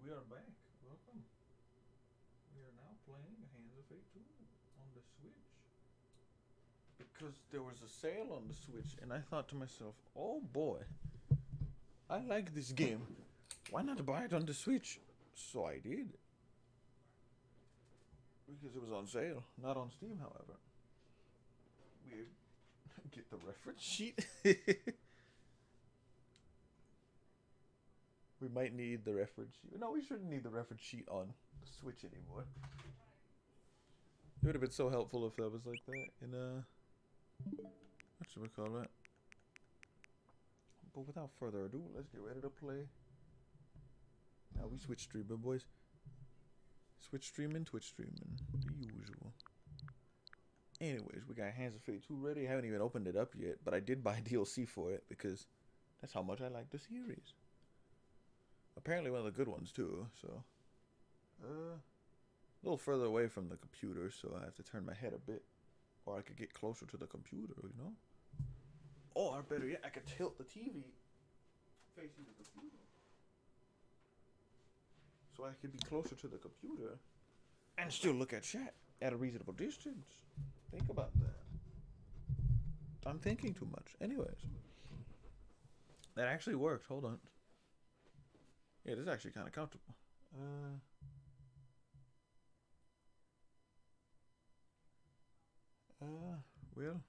We are back. Welcome. We are now playing Hands of Fate 2 on the Switch. Because there was a sale on the Switch, and I thought to myself, oh boy, I like this game. Why not buy it on the Switch? So I did. Because it was on sale. Not on Steam, however. We get the reference sheet. We might need the reference sheet. No, we shouldn't need the reference sheet on the Switch anymore. It would have been so helpful if that was like that in what should we call it? But without further ado, let's get ready to play. Now we switch streaming, boys. Switch streaming, Twitch streaming, the usual. Anyways, we got Hands of Fate 2 ready. I haven't even opened it up yet, but I did buy DLC for it because that's how much I like the series. Apparently one of the good ones too, so. A little further away from the computer, so I have to turn my head a bit. Or I could get closer to the computer, you know? Or better yet, I could tilt the TV facing the computer. So I could be closer to the computer and still look at chat at a reasonable distance. Think about that. I'm thinking too much. Anyways, that actually worked. Hold on. Yeah, this is actually kind of comfortable. Well,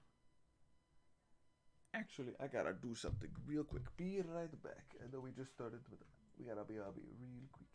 actually, I gotta do something real quick. Be right back. I know we just started with. I'll be real quick.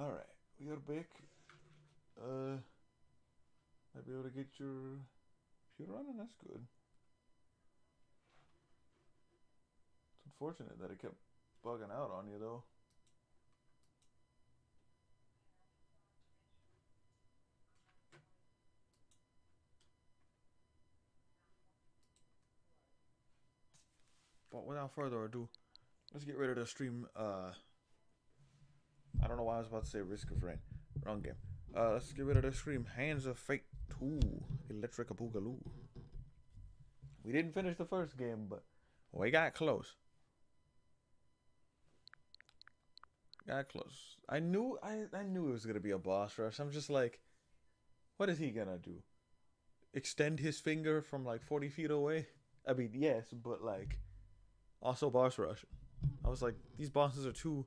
Alright, we are back. Might be able to get your computer running. That's good. It's unfortunate that it kept bugging out on you, though. But without further ado, let's get rid of the stream. I don't know why I was about to say Risk of Rain. Wrong game. Let's get rid of the stream. Hands of Fate 2. Electric Boogaloo. We didn't finish the first game, but we got close. Got close. I knew it was gonna be a boss rush. I'm just like, what is he gonna do? Extend his finger from like 40 feet away? I mean, yes, but like, also boss rush. I was like, these bosses are too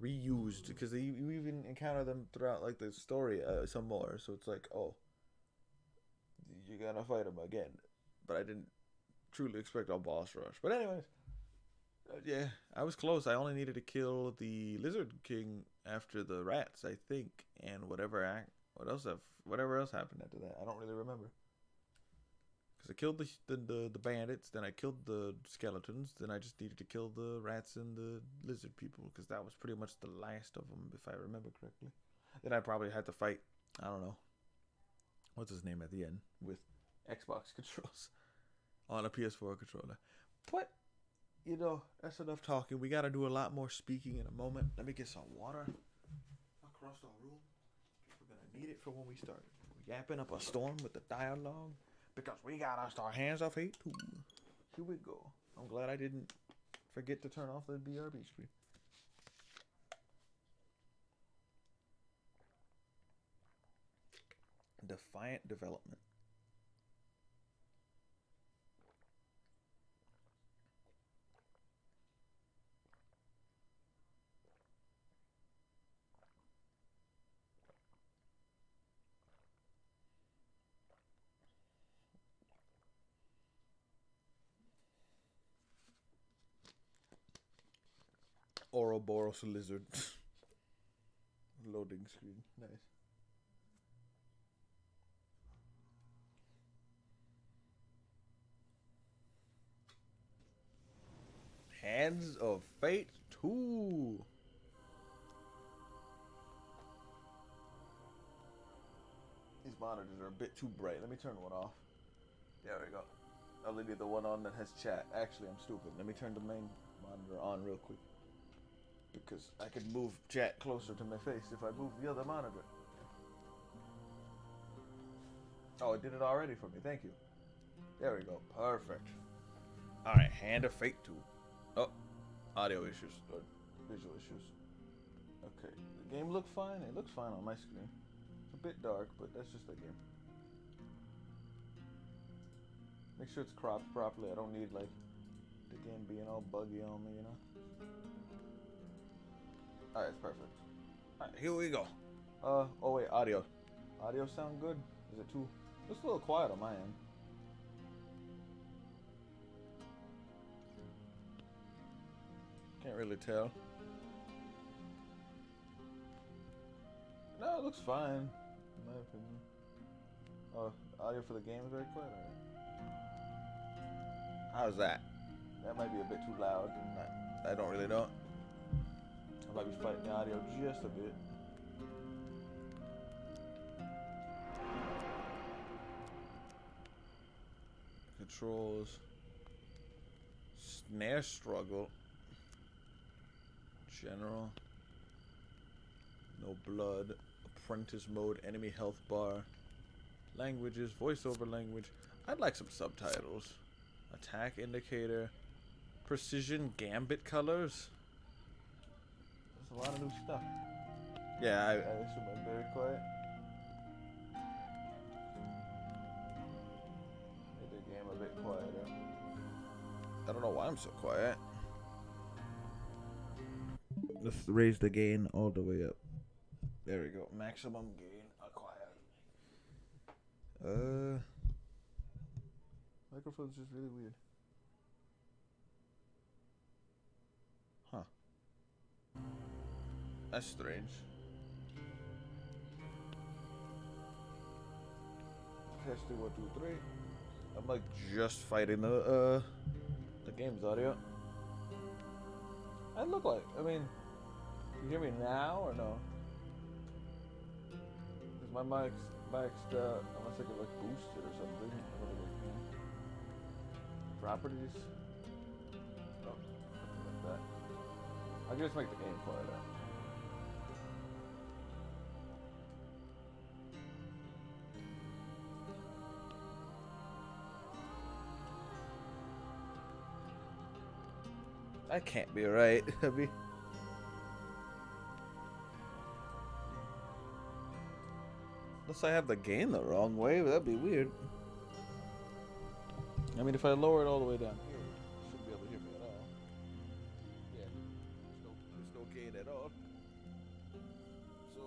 reused because you even encounter them throughout like the story some more. So it's like, oh, you're gonna fight him again. But I didn't truly expect a boss rush. But anyways, yeah, I was close. I only needed to kill the Lizard King after the rats, I think, and whatever else happened after that. I don't really remember. Because I killed the bandits, then I killed the skeletons, then I just needed to kill the rats and the lizard people, because that was pretty much the last of them, if I remember correctly. Then I probably had to fight, I don't know, what's his name at the end, with Xbox controls on a PS4 controller. But, you know, that's enough talking. We got to do a lot more speaking in a moment. Let me get some water across the room. We're going to need it for when we start. We're yapping up a storm with the dialogue. Because we gotta start Hands of Fate 2. Here we go. I'm glad I didn't forget to turn off the BRB screen. Defiant Development. Ouroboros lizard. Loading screen. Nice. Hands of Fate 2. These monitors are a bit too bright. Let me turn one off. There we go. I'll leave you the one on that has chat. Actually, I'm stupid. Let me turn the main monitor on real quick. Because I could move chat closer to my face if I move the other monitor. Oh, it did it already for me. Thank you. There we go. Perfect. Alright, Hand of Fate 2. Oh, audio issues. Or visual issues. Okay. The game looks fine. It looks fine on my screen. It's a bit dark, but that's just the game. Make sure it's cropped properly. I don't need, like, the game being all buggy on me, you know? Alright, it's perfect. Alright, here we go. Oh wait, audio. Audio sound good? Is it too... It's a little quiet on my end. Can't really tell. No, it looks fine, in my opinion. Oh, audio for the game is very quiet. How's that? That might be a bit too loud. I don't really know. I might be fighting the audio just a bit. Controls. Snare struggle. General. No blood. Apprentice mode. Enemy health bar. Languages. Voiceover language. I'd like some subtitles. Attack indicator. Precision gambit colors. There's a lot of new stuff. Yeah, I assume I'm very quiet. Made the game a bit quieter. I don't know why I'm so quiet. Let's raise the gain all the way up. There we go. Maximum gain acquired. Microphone's just really weird. Huh. That's strange. Testing 1, 2, 3. I'm like just fighting the game's audio. I look like. I mean, you hear me now or no? Because my mic's maxed out. Unless I could like boost it or something. Properties. No, nothing like that. I can just make the game quieter. That can't be right. Unless I have the gain the wrong way, that'd be weird. I mean, if I lower it all the way down here, you shouldn't be able to hear me at all. Yeah, there's no gain at all. So,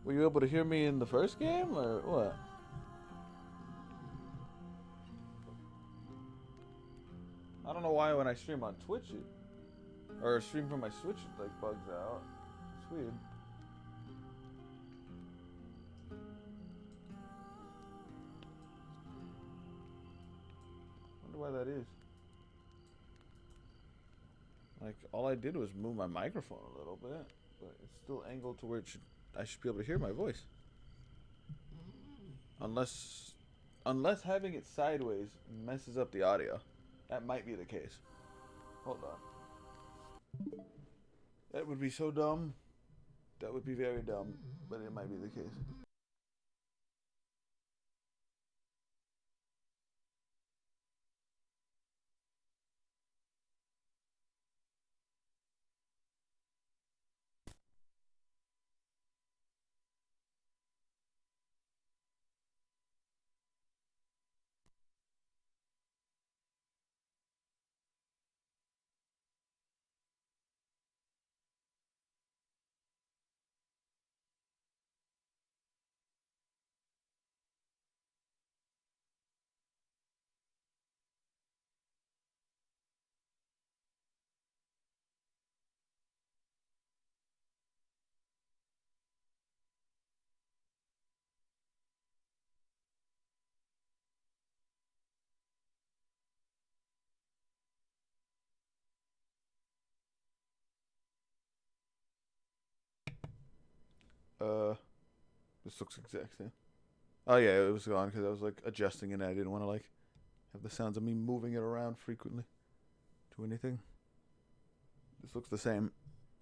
were you able to hear me in the first game, or what? I don't know why when I stream on Twitch, or stream from my Switch, it like bugs out. It's weird. Wonder why that is. Like, all I did was move my microphone a little bit, but it's still angled to where I should be able to hear my voice. Unless having it sideways messes up the audio. That might be the case. Hold on. That would be so dumb. That would be very dumb, but it might be the case. This looks exact same. Oh yeah, it was gone because I was like adjusting it and I didn't want to like have the sounds of me moving it around frequently to anything. This looks the same.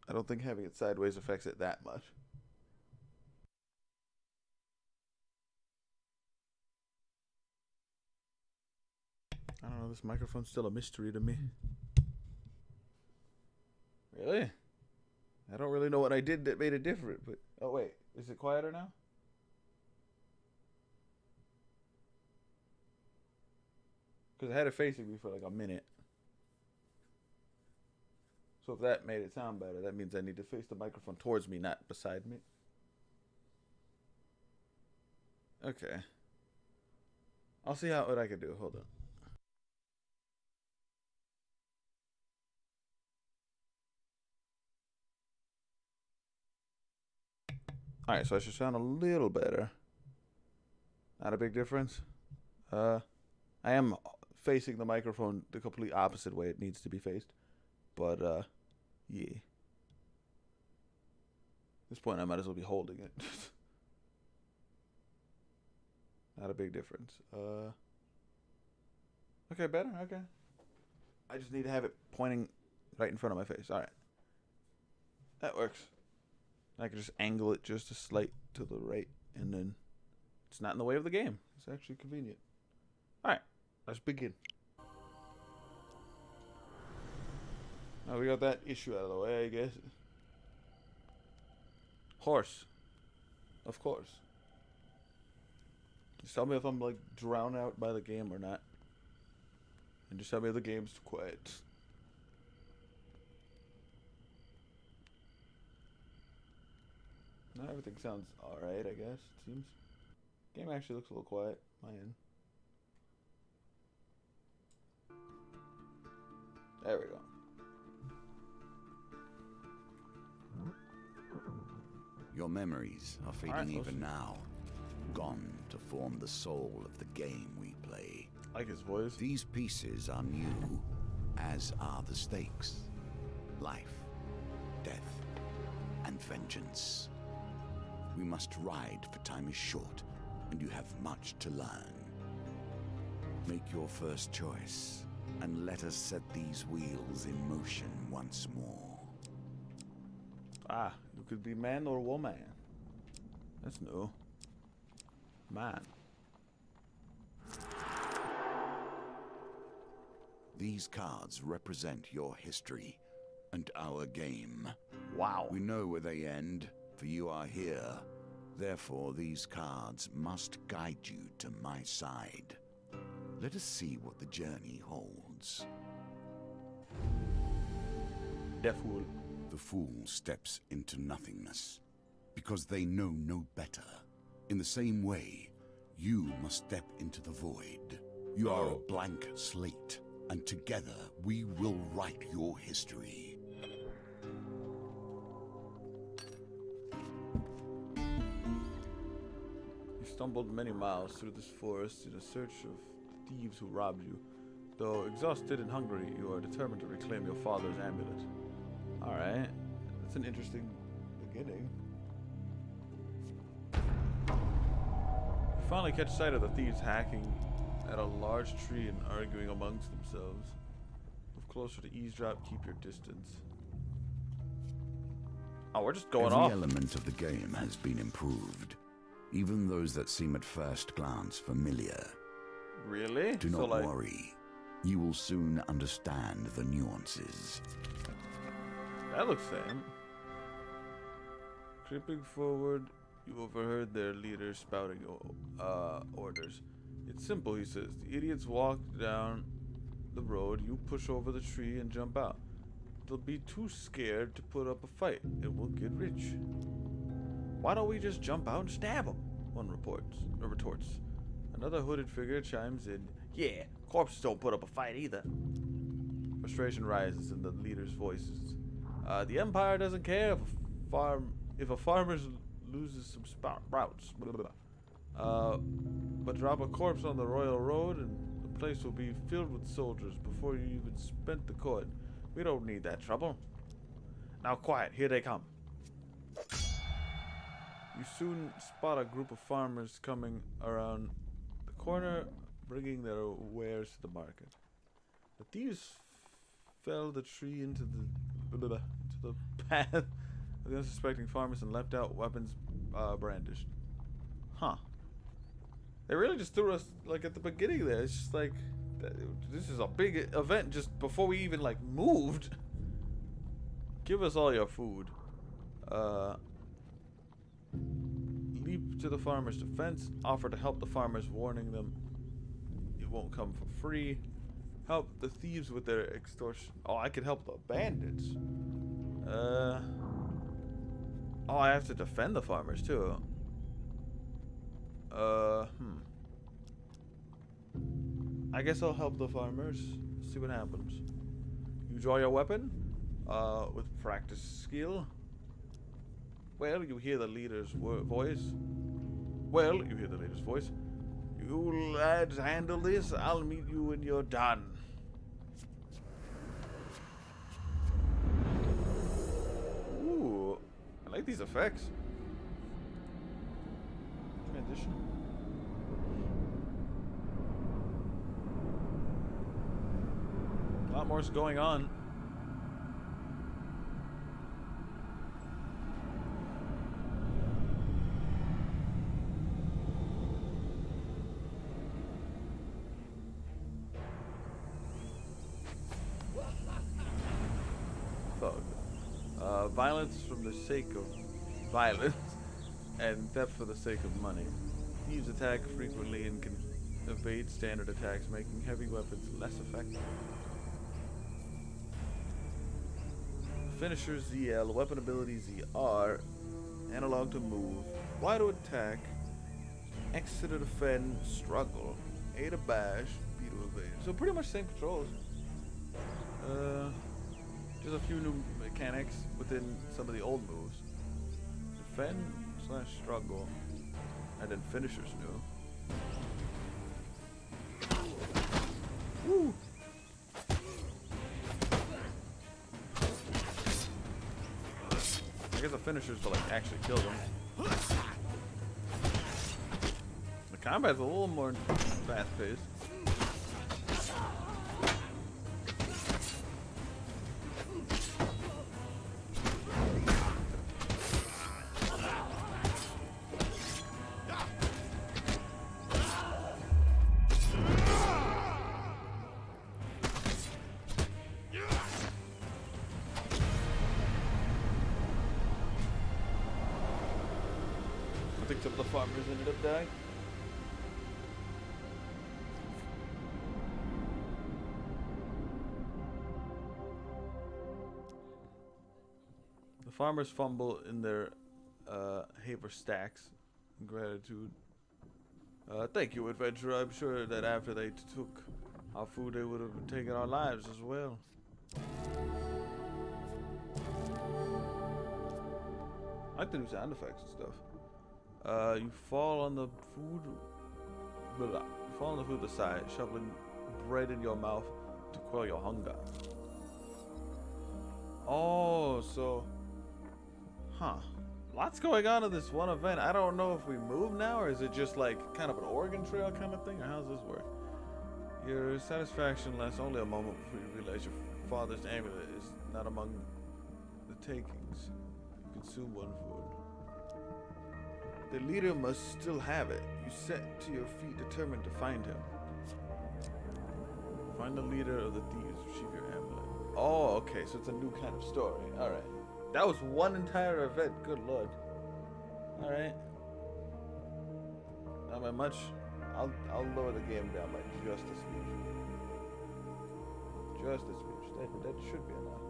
I don't think having it sideways affects it that much. I don't know, this microphone's still a mystery to me. Really? I don't really know what I did that made it different, but... Oh, wait. Is it quieter now? Because I had it facing me for like a minute. So if that made it sound better, that means I need to face the microphone towards me, not beside me. Okay. I'll see what I can do. Hold on. Alright, so I should sound a little better. Not a big difference. I am facing the microphone the complete opposite way it needs to be faced. But, yeah. At this point, I might as well be holding it. Not a big difference. Okay, better? Okay. I just need to have it pointing right in front of my face. Alright. That works. I can just angle it just a slight to the right, and then it's not in the way of the game. It's actually convenient. Alright, let's begin. Now we got that issue out of the way, I guess. Horse. Of course. Just tell me if I'm like drowned out by the game or not. And just tell me if the game's quiet. No, everything sounds alright, I guess, it seems. Game actually looks a little quiet, my end. There we go. Your memories are fading even now, gone to form the soul of the game we play. I like his voice. These pieces are new, as are the stakes. Life, death, and vengeance. We must ride, for time is short, and you have much to learn. Make your first choice, and let us set these wheels in motion once more. Ah, you could be man or woman. That's new. Man. These cards represent your history and our game. Wow. We know where they end, for you are here. Therefore, these cards must guide you to my side. Let us see what the journey holds. The Fool. The fool steps into nothingness, because they know no better. In the same way, you must step into the void. You are a blank slate, and together we will write your history. You stumbled many miles through this forest in a search of thieves who robbed you. Though exhausted and hungry, you are determined to reclaim your father's amulet. Alright, that's an interesting beginning. You finally catch sight of the thieves hacking at a large tree and arguing amongst themselves. Move closer to eavesdrop, keep your distance. Oh, we're just going off. Every element of the game has been improved, even those that seem at first glance familiar. Really? Do not worry. You will soon understand the nuances. That looks same. Creeping forward, you overheard their leader spouting orders. It's simple, he says. The idiots walk down the road, you push over the tree and jump out. They'll be too scared to put up a fight, and we'll get rich. Why don't we just jump out and stab them? One retorts. Another hooded figure chimes in. Yeah, corpses don't put up a fight either. Frustration rises in the leader's voices. The Empire doesn't care if a farmer loses some sprouts. But drop a corpse on the royal road and the place will be filled with soldiers before you even spent the coin. We don't need that trouble. Now quiet, here they come. You soon spot a group of farmers coming around the corner, bringing their wares to the market. The thieves fell the tree into the path of the unsuspecting farmers and left out weapons brandished. Huh. They really just threw us like at the beginning there. It's just like this is a big event just before we even like moved. Give us all your food. Leap to the farmer's defense. Offer to help the farmers, warning them it won't come for free. Help the thieves with their extortion. Oh, I could help the bandits. Oh, I have to defend the farmers too. I guess I'll help the farmers. See what happens. You draw your weapon, with practice skill. Well, you hear the leader's voice. You lads handle this. I'll meet you when you're done. Ooh, I like these effects. Transition. A lot more is going on. Thug. Violence from the sake of violence, and theft for the sake of money. Thieves attack frequently and can evade standard attacks, making heavy weapons less effective. Finisher ZL, weapon ability ZR, analog to move, Y to attack, X to defend, struggle, A to bash, B to evade. So pretty much same controls. Just a few new mechanics within some of the old moves. defend / struggle, and then finishers new. Woo! I guess the finishers to like actually kill them. The combat's a little more fast-paced. I think some of the farmers ended up dying. The farmers fumble in their haver stacks in gratitude. Thank you, adventurer. I'm sure that after they took our food, they would have taken our lives as well. I like the new sound effects and stuff. You fall on the food. Blah, blah. You fall on the food beside, shoveling bread in your mouth to quell your hunger. Oh, so, lots going on in this one event. I don't know if we move now, or is it just like kind of an Oregon Trail kind of thing, or how does this work? Your satisfaction lasts only a moment before you realize your father's amulet is not among the takings. You consume one food. The leader must still have it. You set to your feet, determined to find him. Find the leader of the thieves. Retrieve your amulet. Oh, okay, so it's a new kind of story. All right. That was one entire event. Good lord. All right. Not by much. I'll lower the game down by just a smidge. Just a smidge. That should be enough.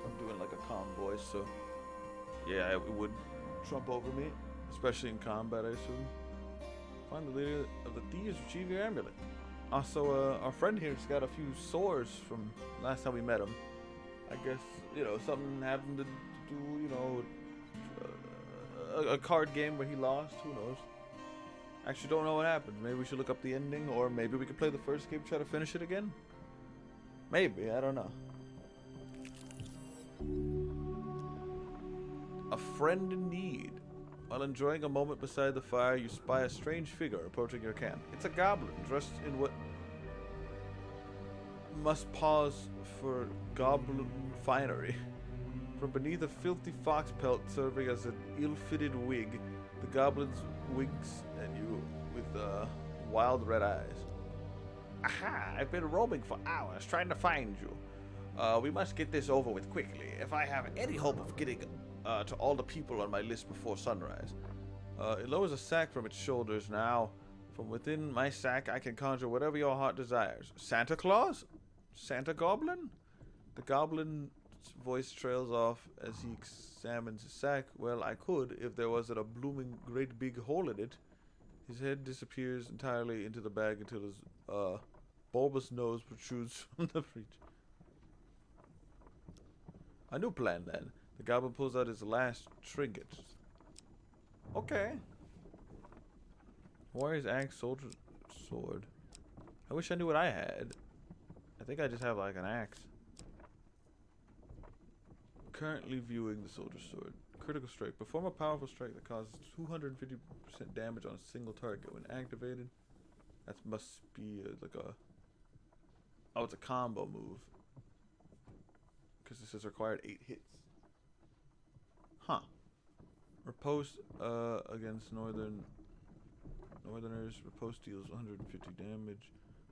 I'm doing like a calm voice, so yeah, it would trump over me, especially in combat, I assume. Find the leader of the thieves. Retrieve your amulet. Also, our friend here's got a few sores from last time we met him. I guess, you know, something happened to do, you know, a card game where he lost. Who knows? Actually, don't know what happened. Maybe we should look up the ending, or maybe we could play the first game, try to finish it again. Maybe, I don't know. A friend in need. While enjoying a moment beside the fire, you spy a strange figure approaching your camp. It's a goblin dressed in what must pause for goblin finery. From beneath a filthy fox pelt serving as an ill-fitted wig, the goblins winks at you with wild red eyes. Aha! I've been roaming for hours trying to find you. We must get this over with quickly if I have any hope of getting to all the people on my list before sunrise. It lowers a sack from its shoulders now. From within my sack, I can conjure whatever your heart desires. Santa Claus? Santa Goblin? The goblin's voice trails off as he examines his sack. Well, I could if there wasn't a blooming great big hole in it. His head disappears entirely into the bag until his bulbous nose protrudes from the breech. A new plan then. The goblin pulls out his last trinket. Okay. Warrior's axe, soldier sword. I wish I knew what I had. I think I just have like an axe. Currently viewing the soldier sword. Critical strike. Perform a powerful strike that causes 250% damage on a single target when activated. That must be like a... Oh, it's a combo move. Because this says required 8 hits. Huh. Riposte against northerners. Riposte deals 150 damage.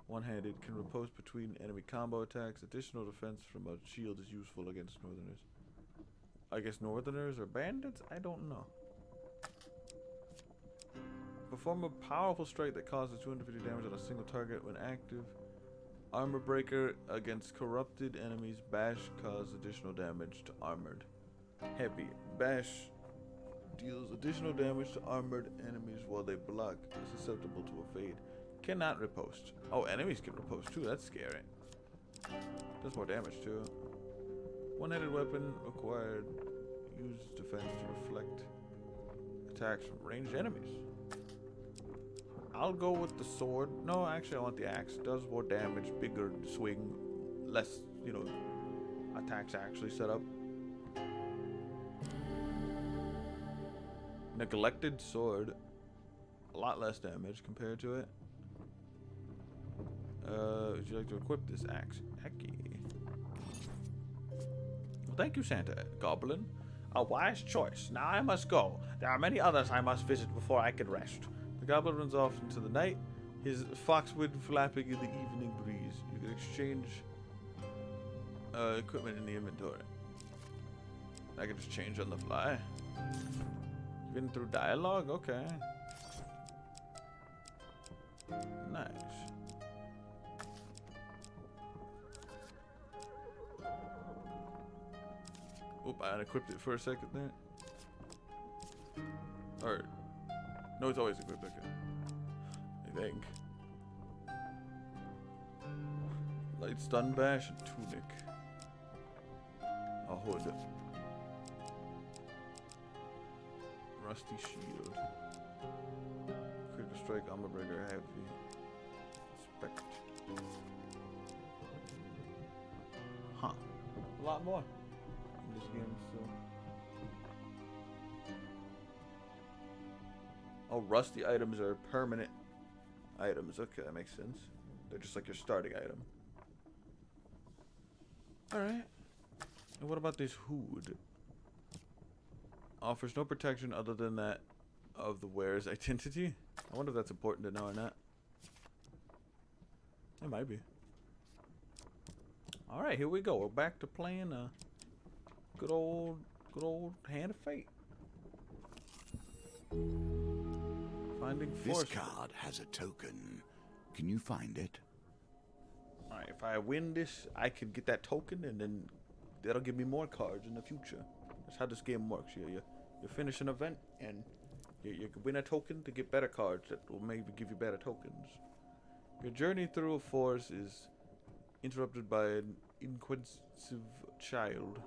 One-handed. Can riposte between enemy combo attacks. Additional defense from a shield is useful against northerners. I guess northerners are bandits? I don't know. Perform a powerful strike that causes 250 damage on a single target when active. Armor breaker against corrupted enemies. Bash causes additional damage to armored. Heavy. Bash deals additional damage to armored enemies while they block. Is susceptible to a fade. Cannot riposte. Oh, enemies can riposte too. That's scary. Does more damage too. One-handed weapon required Use defense to reflect attacks from ranged enemies. I'll go with the sword. No, actually I want the axe. Does more damage, bigger swing, less, you know, attacks actually set up. Neglected sword. A lot less damage compared to it. Would you like to equip this axe? Hecky. Well, thank you, Santa. Goblin. A wise choice. Now I must go. There are many others I must visit before I can rest. The goblin runs off into the night, his foxwood flapping in the evening breeze. You can exchange equipment in the inventory. I can just change on the fly. Been through dialogue? Okay. Nice. Oop, I unequipped it for a second there. Or, no, it's always equipped, okay. I think. Light stun bash and tunic. A hood. Rusty shield. Critical strike, armor breaker, heavy. Spect. Huh. A lot more in this game still. Oh, rusty items are permanent items. Okay, that makes sense. They're just like your starting item. Alright. And what about this hood? Offers no protection other than that of the wearer's identity. I wonder if that's important to know or not. It might be. Alright, here we go. We're back to playing good old Hand of Fate. Finding force. This card has a token. Can you find it? Alright, if I win this, I can get that token, and then that'll give me more cards in the future. That's how this game works. You finish an event, and you can win a token to get better cards that will maybe give you better tokens. Your journey through a forest is interrupted by an inquisitive child.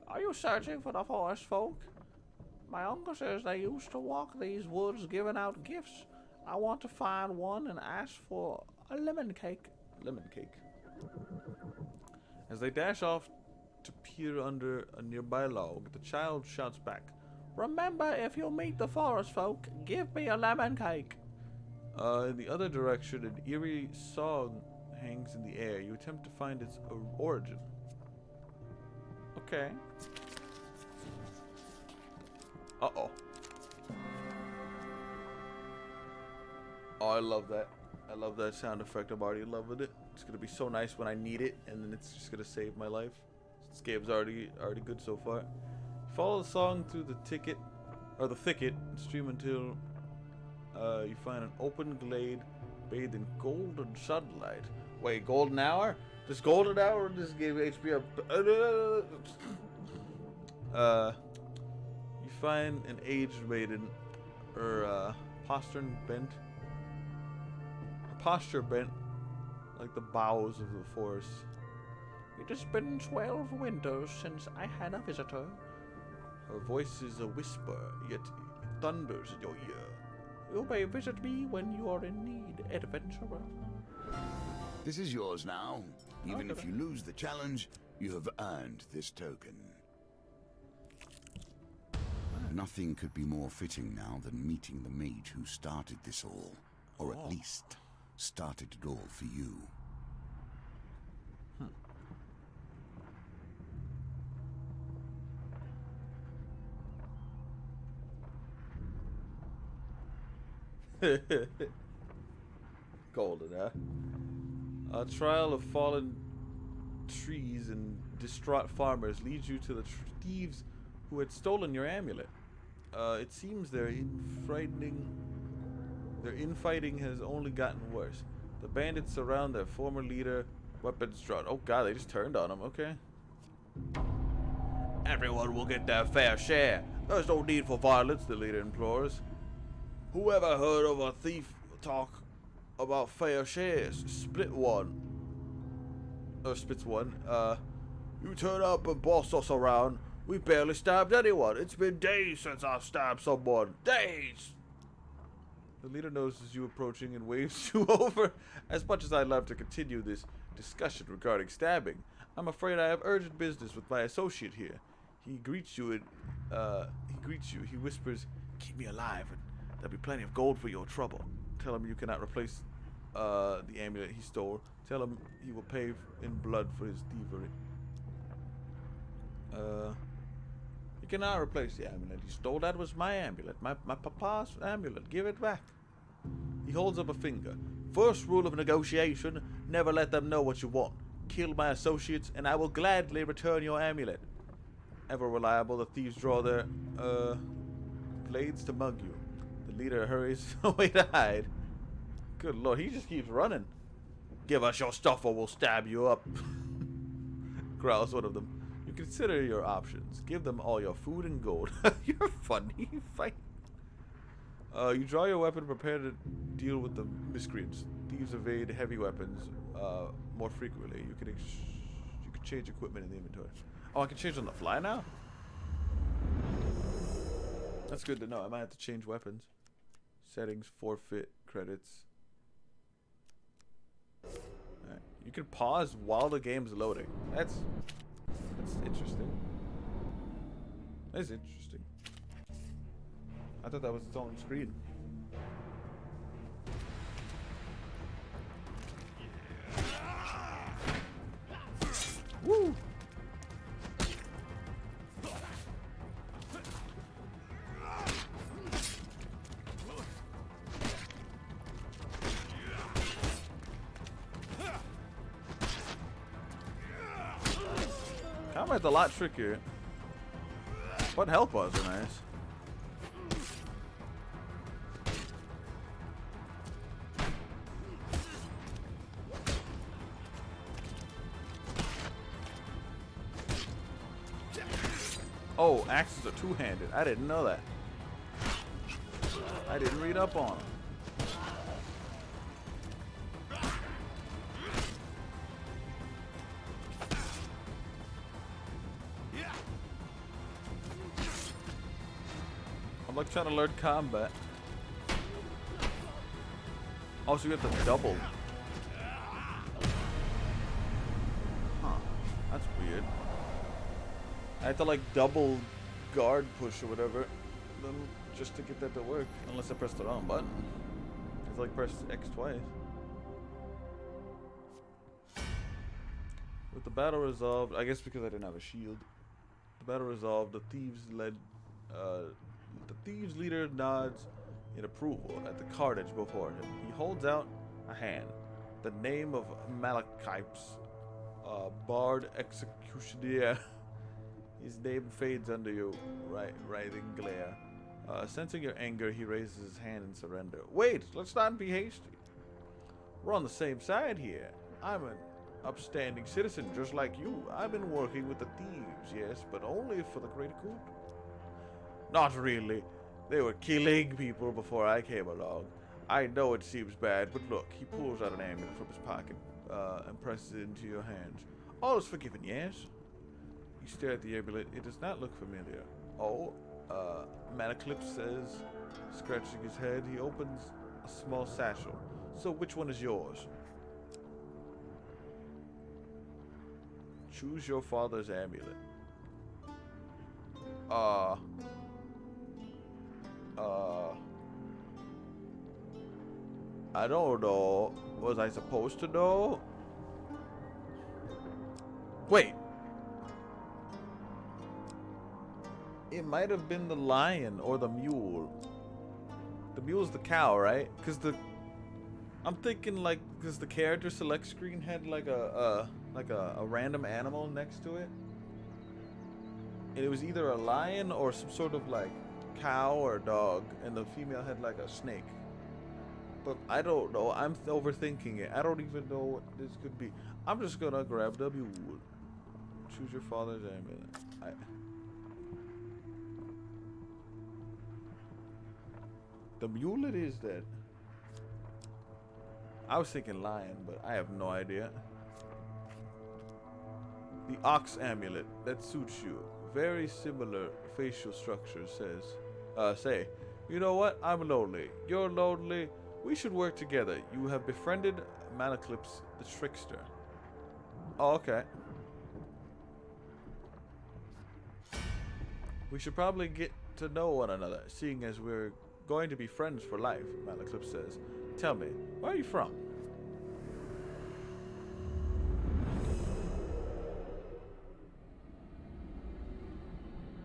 Are you searching for the forest folk? My uncle says they used to walk these woods giving out gifts. I want to find one and ask for a lemon cake. As they dash off to peer under a nearby log, the child shouts back, "Remember, if you meet the forest folk, give me a lemon cake." In the other direction, an eerie song hangs in the air. You attempt to find its origin. Okay. Uh-oh. Oh, I love that. I love that sound effect. I'm already loving it. It's gonna be so nice when I need it, and then it's just gonna save my life. This game's already good so far. Follow the song through the thicket, and stream until you find an open glade bathed in golden sunlight. Wait, golden hour? This golden hour in this game HP up. You find an aged maiden, her posture bent like the boughs of the forest. It has been 12 winters since I had a visitor. Her voice is a whisper, yet it thunders in your ear. You may visit me when you are in need, adventurer. This is yours now. Even if you lose the challenge, you have earned this token. Nothing could be more fitting now than meeting the mage who started this all, or at least started it all for you. Golden, huh? A trial of fallen trees and distraught farmers leads you to the thieves who had stolen your amulet. It seems their infighting has only gotten worse. The bandits surround their former leader, weapons drawn. Oh god, they just turned on him, okay. Everyone will get their fair share. There's no need for violence, the leader implores. Who ever heard of a thief talk about fair shares? Spits one. You turn up and boss us around. We barely stabbed anyone. It's been days since I've stabbed someone. Days! The leader notices you approaching and waves you over. As much as I'd love to continue this discussion regarding stabbing, I'm afraid I have urgent business with my associate here. He greets you and, he whispers, "Keep me alive and there'll be plenty of gold for your trouble." Tell him you cannot replace, the amulet he stole. Tell him he will pay in blood for his thievery. You cannot replace the amulet he stole. That was my amulet. My papa's amulet. Give it back. He holds up a finger. First rule of negotiation, never let them know what you want. Kill my associates, and I will gladly return your amulet. Ever reliable, the thieves draw their, blades to mug you. The leader hurries away to hide. Good lord, he just keeps running. Give us your stuff or we'll stab you up. Growls one of them. You consider your options. Give them all your food and gold. You're funny. Fight. You draw your weapon, prepare to deal with the miscreants. Thieves evade heavy weapons more frequently. You can change equipment in the inventory. Oh, I can change on the fly now? That's good to know. I might have to change weapons. Settings, forfeit, credits. Alright. You can pause while the game's loading. That's interesting. That is interesting. I thought that was its own screen. Woo! Combat's a lot trickier, but health bars are nice. Oh, axes are two-handed. I didn't know that. I didn't read up on them. I'm like trying to learn combat. Also, you have to double. Huh. That's weird. I have to like double guard push or whatever, then just to get that to work. Unless I press the wrong button. It's like press X twice. With the battle resolved, I guess because I didn't have a shield. The battle resolved. The thieves leader nods in approval at the carnage before him. He holds out a hand. The name of Malachite's Bard Executioner. His name fades under your writhing glare. Sensing your anger, he raises his hand in surrender. Wait, let's not be hasty. We're on the same side here. I'm an upstanding citizen just like you. I've been working with the thieves, yes, but only for the greater good. Not really. They were killing people before I came along. I know it seems bad, but look, he pulls out an amulet from his pocket and presses it into your hands. All is forgiven, yes? You stare at the amulet. It does not look familiar. Oh, Manaclips says, scratching his head. He opens a small satchel. So which one is yours? Choose your father's amulet. I don't know. Was I supposed to know? Wait. It might have been the lion or the mule. The mule's the cow, right? Because I'm thinking like because the character select screen had like a random animal next to it. And it was either a lion or some sort of like cow or dog, and the female had like a snake. But I don't know. I'm overthinking it. I don't even know what this could be. I'm just gonna grab the mule. Choose your father's amulet. The mule it is then. I was thinking lion, but I have no idea. The ox amulet. That suits you. Very similar facial structure, say. You know what? I'm lonely. You're lonely. We should work together. You have befriended Malaclips the Trickster. Oh, okay. We should probably get to know one another, seeing as we're going to be friends for life, Malaclips says. Tell me, where are you from?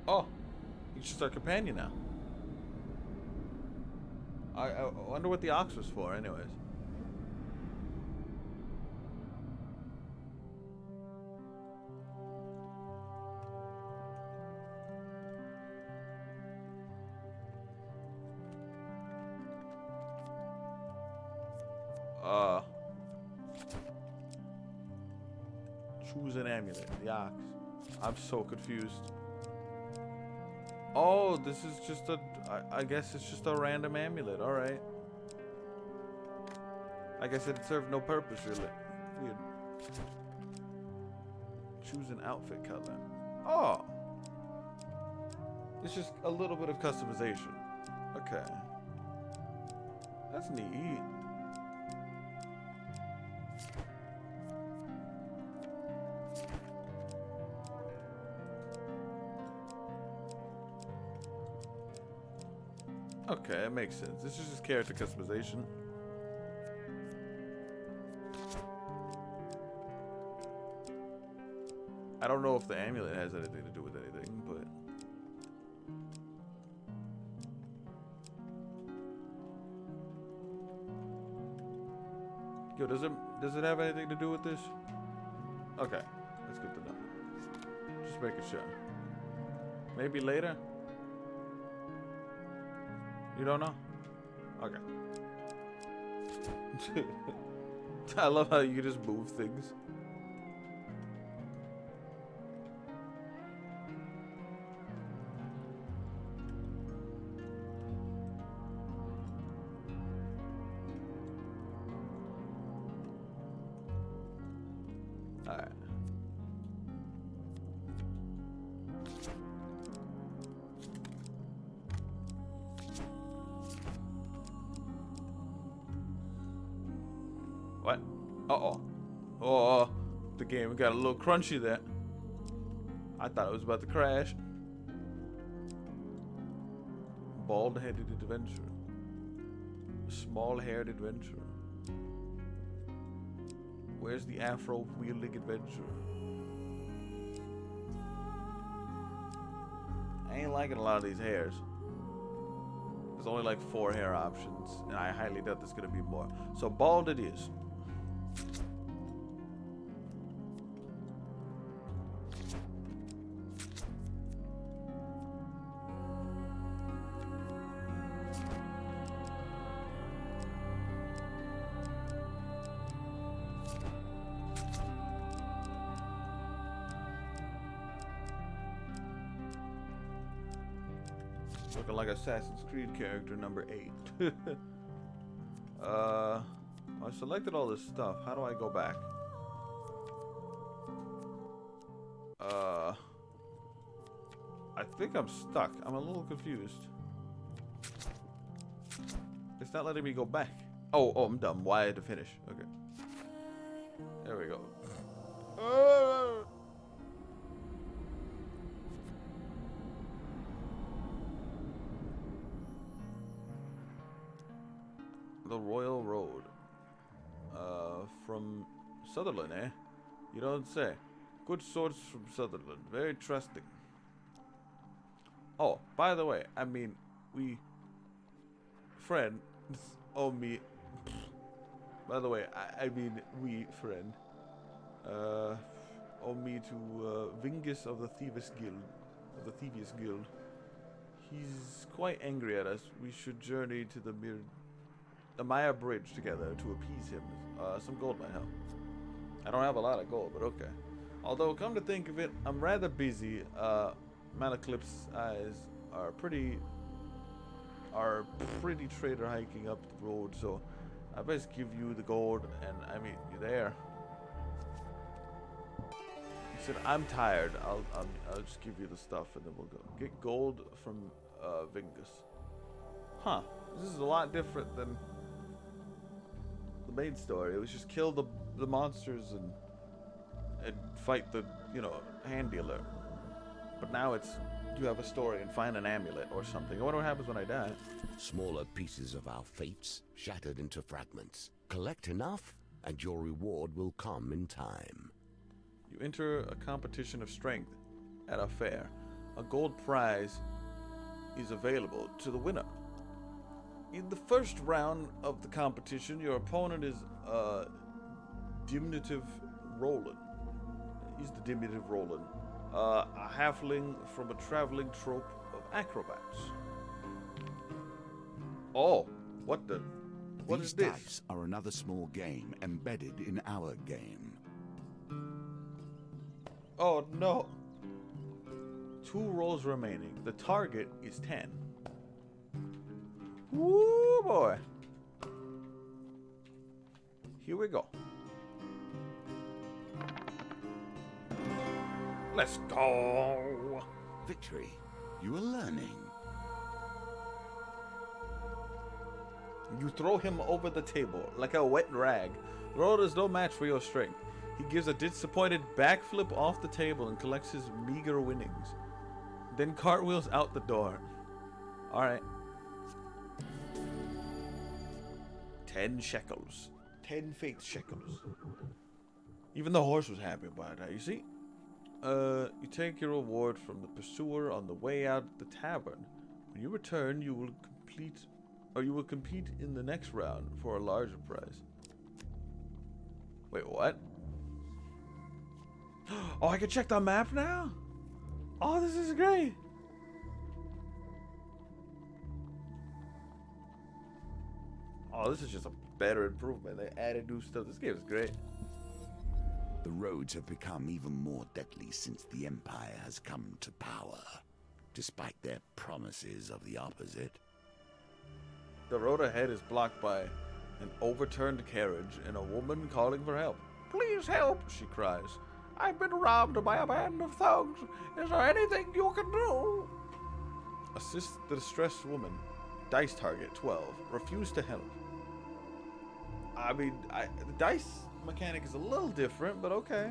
Oh, he's just our companion now. I wonder what the ox was for, anyways. Choose an amulet. The ox. I'm so confused. Oh, this is just a... I guess it's just a random amulet. Alright. I guess it served no purpose, really. Weird. Choose an outfit color. Oh! It's just a little bit of customization. Okay. That's neat. Okay, it makes sense. This is just character customization. I don't know if the amulet has anything to do with anything, but... Yo, does it have anything to do with this? Okay, that's good to know. Just making sure. Maybe later? You don't know? Okay. I love how you just move things. Alright. What? Uh-oh. Oh, the game got a little crunchy there. I thought it was about to crash. Bald-headed adventurer. Small-haired adventurer. Where's the afro-wielding adventurer? I ain't liking a lot of these hairs. There's only like 4 hair options, and I highly doubt there's gonna be more. So bald it is. Looking like Assassin's Creed character number 8. I selected all this stuff. How do I go back? I think I'm stuck. I'm a little confused. It's not letting me go back. Oh, I'm dumb. Why I had to finish. Okay. There we go. The Royal Road. From Sutherland, eh? You don't say. Good swords from Sutherland. Very trusting. Oh, by the way, I mean, friend, oh me. By the way, I mean, friend. Oh me to Vingus of the Thieves Guild. He's quite angry at us. We should journey to the Maya Bridge together to appease him. Some gold might help. I don't have a lot of gold, but okay. Although, come to think of it, I'm rather busy. Malaclip's eyes are pretty trader hiking up the road, so I best give you the gold and I meet you there. He said, I'm tired. I'll just give you the stuff and then we'll go. Get gold from Vingus. Huh. This is a lot different than the main story. It was just kill the monsters and fight the, you know, hand dealer. But now it's you have a story and find an amulet or something. I wonder what happens when I die. Smaller pieces of our fates shattered into fragments. Collect enough, and your reward will come in time. You enter a competition of strength at a fair. A gold prize is available to the winner. In the first round of the competition, your opponent is diminutive Roland. He's the diminutive Roland. A halfling from a traveling trope of acrobats. Oh, what the? What is These this? dice are another small game embedded in our game. Oh no. 2 rolls remaining. The target is 10. Woo boy. Here we go. Let's go. Victory. You are learning. You throw him over the table like a wet rag. Roll is no match for your strength. He gives a disappointed backflip off the table and collects his meager winnings. Then cartwheels out the door. Alright. 10 shekels. 10 faith shekels. Even the horse was happy about that, you see? You take your reward from the pursuer on the way out the tavern. When you return, you will compete in the next round for a larger prize. Wait, what? Oh, I can check the map now? Oh, this is great. Oh, this is just a better improvement. They added new stuff. This game is great. The roads have become even more deadly since the Empire has come to power, despite their promises of the opposite. The road ahead is blocked by an overturned carriage and a woman calling for help. Please help, she cries. I've been robbed by a band of thugs. Is there anything you can do? Assist the distressed woman. Dice target 12. Refuse to help. I mean, the dice mechanic is a little different, but okay.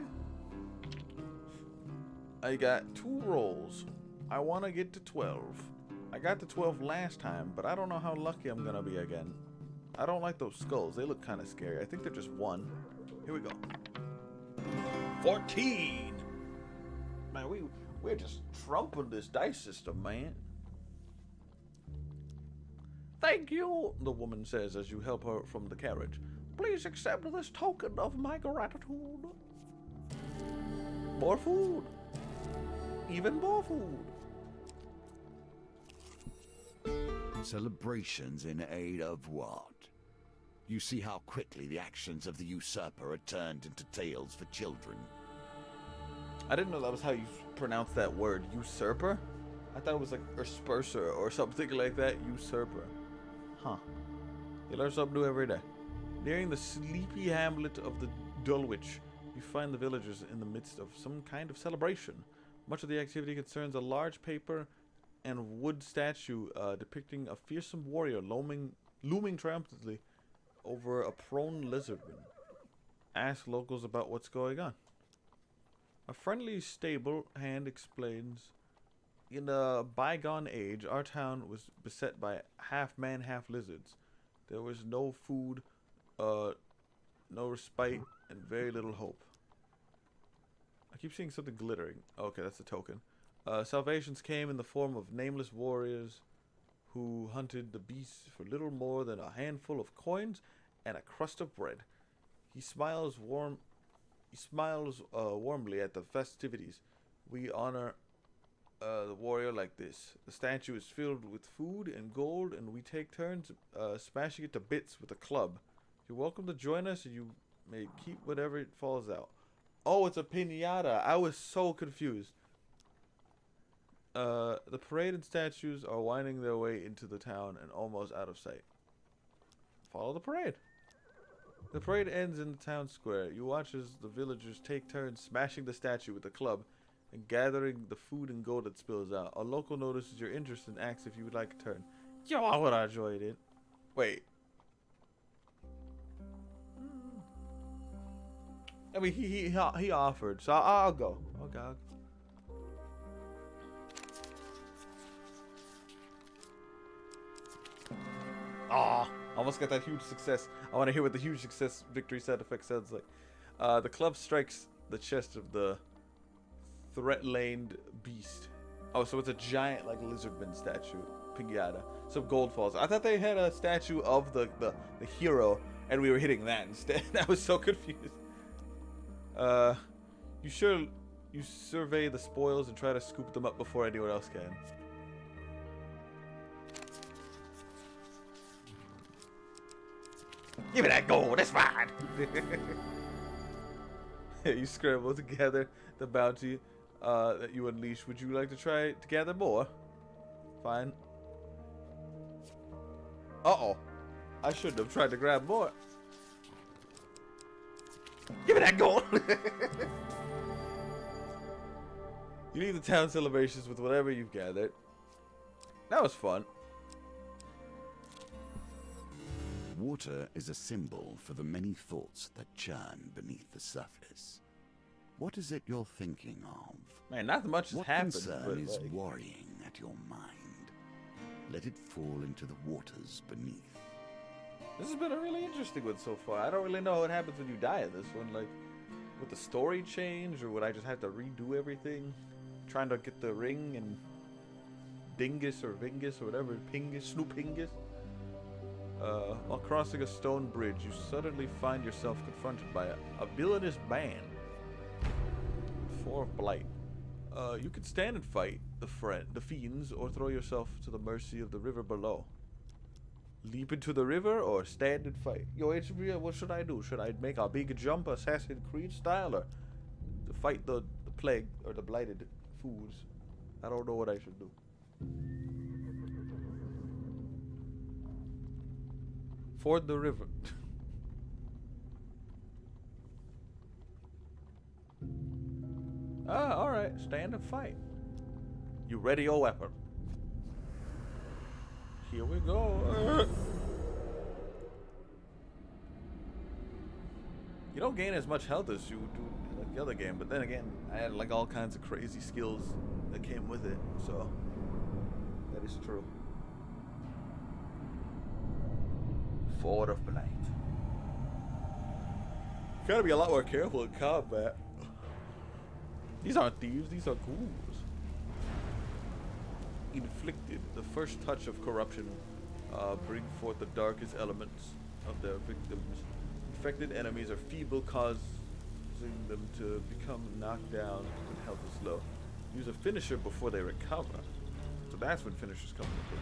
I got 2 rolls. I want to get to 12. I got to 12 last time, but I don't know how lucky I'm gonna be again. I don't like those skulls. They look kind of scary. I think they're just 1. Here we go. 14. Man, we're just trumping this dice system, man. Thank you, the woman says as you help her from the carriage. Please accept this token of my gratitude. More food. Even more food. Celebrations in aid of what? You see how quickly the actions of the usurper are turned into tales for children. I didn't know that was how you pronounce that word, usurper. I thought it was like asperser or something like that, usurper. Huh. You learn something new every day. Nearing the sleepy hamlet of the Dulwich, you find the villagers in the midst of some kind of celebration. Much of the activity concerns a large paper and wood statue depicting a fearsome warrior looming triumphantly over a prone lizardman. Ask locals about what's going on. A friendly stable hand explains, in a bygone age, our town was beset by half-man, half-lizards. There was no food, no respite, and very little hope. I keep seeing something glittering. Okay, that's a token. Salvations came in the form of nameless warriors who hunted the beasts for little more than a handful of coins and a crust of bread. He smiles warmly at the festivities. We honor the warrior like this. The statue is filled with food and gold, and we take turns smashing it to bits with a club. You're welcome to join us, and you may keep whatever it falls out. Oh, it's a piñata. I was so confused. The parade and statues are winding their way into the town and almost out of sight. Follow the parade. The parade ends in the town square. You watch as the villagers take turns smashing the statue with a club and gathering the food and gold that spills out. A local notices your interest and asks if you would like a turn. Yo, I would have enjoyed it. Wait. I mean, he offered, so I'll go. Okay. Ah, almost got that huge success. I want to hear what the huge success victory sound effect sounds like. The club strikes the chest of the threat-laned beast. Oh, so it's a giant, like, lizardman statue. Pinata. Some gold falls. I thought they had a statue of the hero, and we were hitting that instead. I was so confused. You survey the spoils and try to scoop them up before anyone else can. Give me that gold, that's fine. You scramble to gather the bounty that you unleash. Would you like to try to gather more? Fine. Uh-oh. I shouldn't have tried to grab more. Give me that gold! You leave the town celebrations with whatever you've gathered. That was fun. Water is a symbol for the many thoughts that churn beneath the surface. What is it you're thinking of? Man, not much has happened. What concern but is like... worrying at your mind? Let it fall into the waters beneath. This has been a really interesting one so far. I don't really know what happens when you die in this one. Like, would the story change, or would I just have to redo everything? Trying to get the ring and Dingus or Vingus or whatever, Pingus, Snoopingus. While crossing a stone bridge, you suddenly find yourself confronted by a villainous band. 4 of Blight. You can stand and fight the fiends, or throw yourself to the mercy of the river below. Leap into the river or stand and fight. Yo, HBO, what should I do? Should I make a big jump, Assassin's Creed style, or to fight the plague or the blighted fools? I don't know what I should do. Ford the river. Alright. Stand and fight. You ready your weapon? Here we go. You don't gain as much health as you do in like the other game, but then again, I had like all kinds of crazy skills that came with it, so that is true. Fort of Blight. Gotta be a lot more careful in combat. These aren't thieves, these are ghouls. Inflicted. The first touch of corruption bring forth the darkest elements of their victims. Infected enemies are feeble, causing them to become knocked down and health is low. Use a finisher before they recover. So that's when finishers come into play.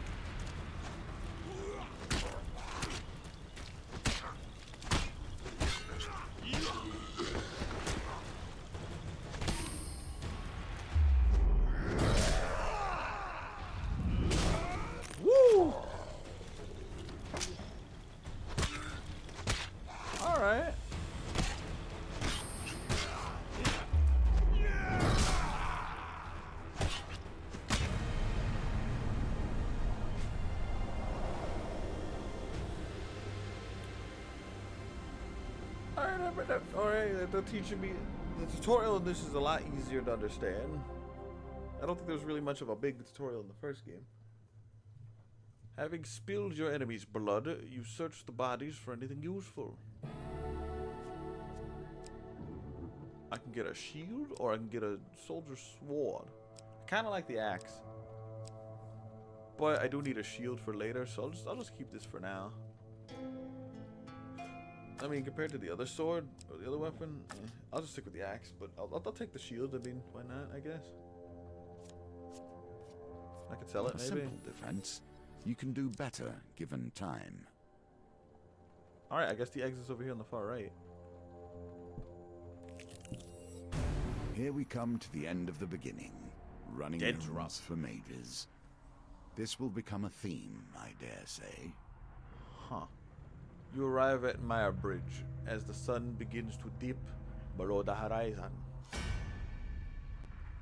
Alright, they're teaching me. The tutorial in this is a lot easier to understand. I don't think there was really much of a big tutorial in the first game. Having spilled your enemy's blood, you search the bodies for anything useful. I can get a shield, or I can get a soldier's sword. I kind of like the axe, but I do need a shield for later, so I'll just keep this for now. I mean, compared to the other sword or the other weapon, I'll just stick with the axe. But I'll take the shield. I mean, why not? I guess I could sell it. A maybe. simple defense. You can do better given time. All right, I guess the exit's over here on the far right. Here we come to the end of the beginning. Running errands for mages. This will become a theme, I dare say. Huh. You arrive at Maya Bridge as the sun begins to dip below the horizon.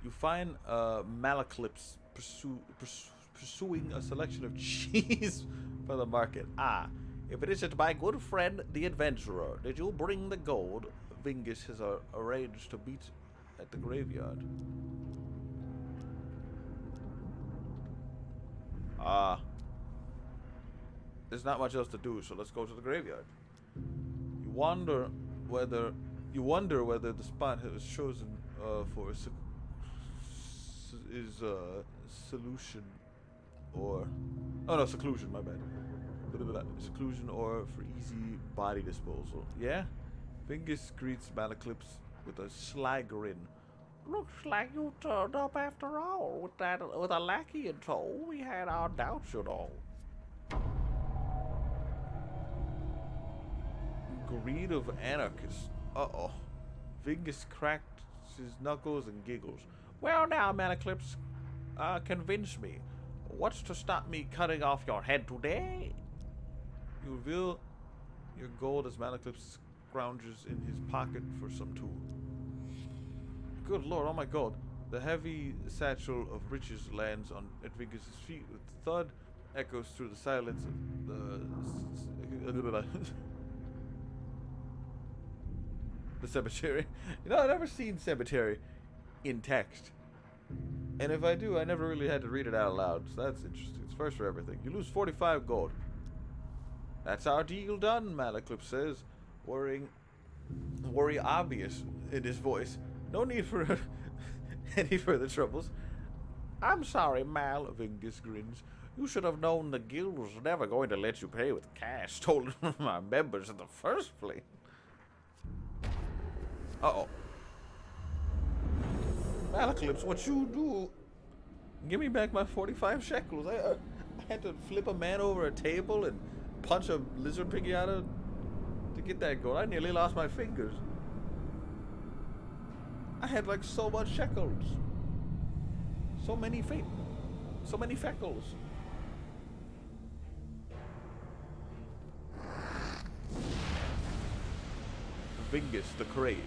You find Malaclips pursuing a selection of cheese for the market. Ah, if it isn't my good friend, the adventurer. Did you bring the gold Vingus has arranged to meet at the graveyard? Ah. There's not much else to do, so let's go to the graveyard. You wonder whether the spot was chosen for a solution or seclusion. My bad. Seclusion or for easy body disposal. Yeah. Vingus greets Malaclips with a sly grin. Looks like you turned up after all. With a lackey in tow, we had our doubts, you know. Greed of anarchists. Uh-oh. Vingus cracked his knuckles and giggles. Well now, Malaclips, convince me. What's to stop me cutting off your head today? You reveal your gold as Malaclips scrounges in his pocket for some tool. Good lord, oh my god. The heavy satchel of riches lands at Vingus' feet with thud echoes through the silence of the cemetery. You know, I've never seen cemetery in text. And if I do, I never really had to read it out loud. So that's interesting. It's first for everything. You lose 45 gold. That's our deal done, Malaclips says, worry obvious in his voice. No need for any further troubles. I'm sorry, Mal, Vingus grins. You should have known the guild was never going to let you pay with cash stolen from our members in the first place. Uh-oh. Malaclips, what you do? Give me back my 45 shekels. I had to flip a man over a table and punch a lizard piggy out of to get that gold. I nearly lost my fingers. I had like so much shekels. So many feet. So many feckles. Vingus the Crazed.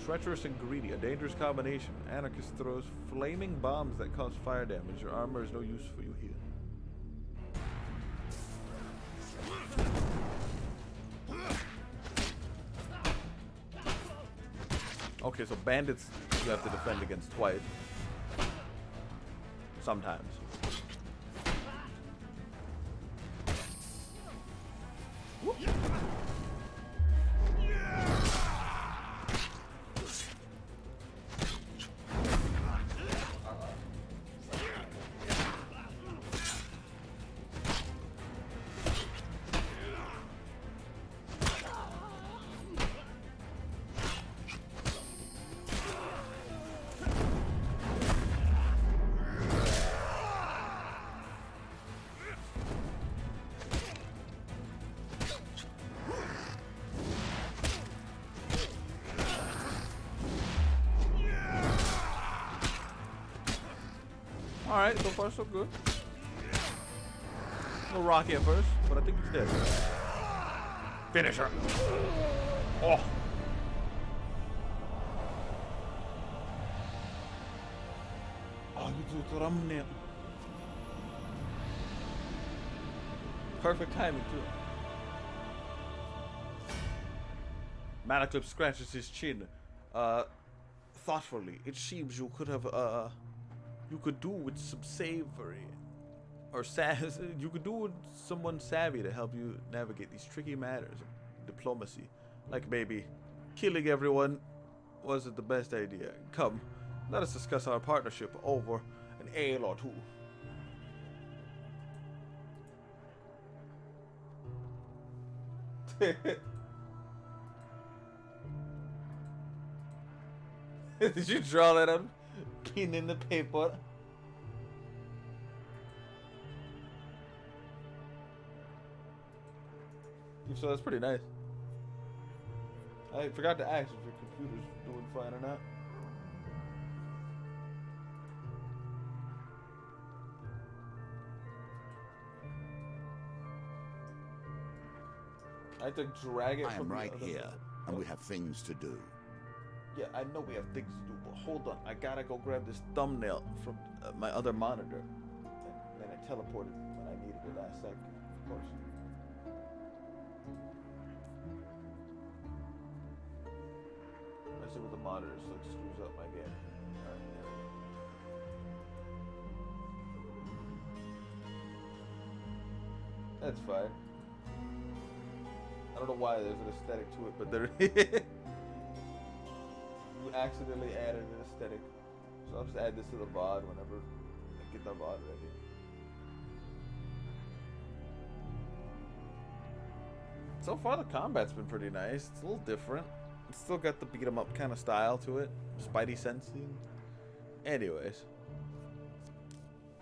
Treacherous and greedy, a dangerous combination. Anarchist throws flaming bombs that cause fire damage. Your armor is no use for you here. Okay, so bandits you have to defend against twice. Sometimes. Whoop. Alright, so far so good. A little rocky at first, but I think he's dead. Finish her. Oh. Oh, you do thumbnail. Perfect timing too. Malaclips scratches his chin. Thoughtfully. It seems you could have you could do with some savory, or you could do with someone savvy to help you navigate these tricky matters of diplomacy. Like maybe killing everyone wasn't the best idea. Come, let us discuss our partnership over an ale or two. Did you draw that on? Pin in the paper. So that's pretty nice. I forgot to ask if your computer's doing fine or not. I have to drag it I from am the right other here, side. and we have things to do. Yeah, I know we have things to do, but hold on. I gotta go grab this thumbnail from my other monitor. And then I teleported when I needed it last second, of course. Let's see what the monitor like screws up my game. Alright, there we go. That's fine. I don't know why there's an aesthetic to it, but there you accidentally added an aesthetic. So I'll just add this to the VOD whenever I get the VOD ready. So far the combat's been pretty nice. It's a little different. It's still got the beat 'em up kind of style to it. Spidey sensing. Anyways.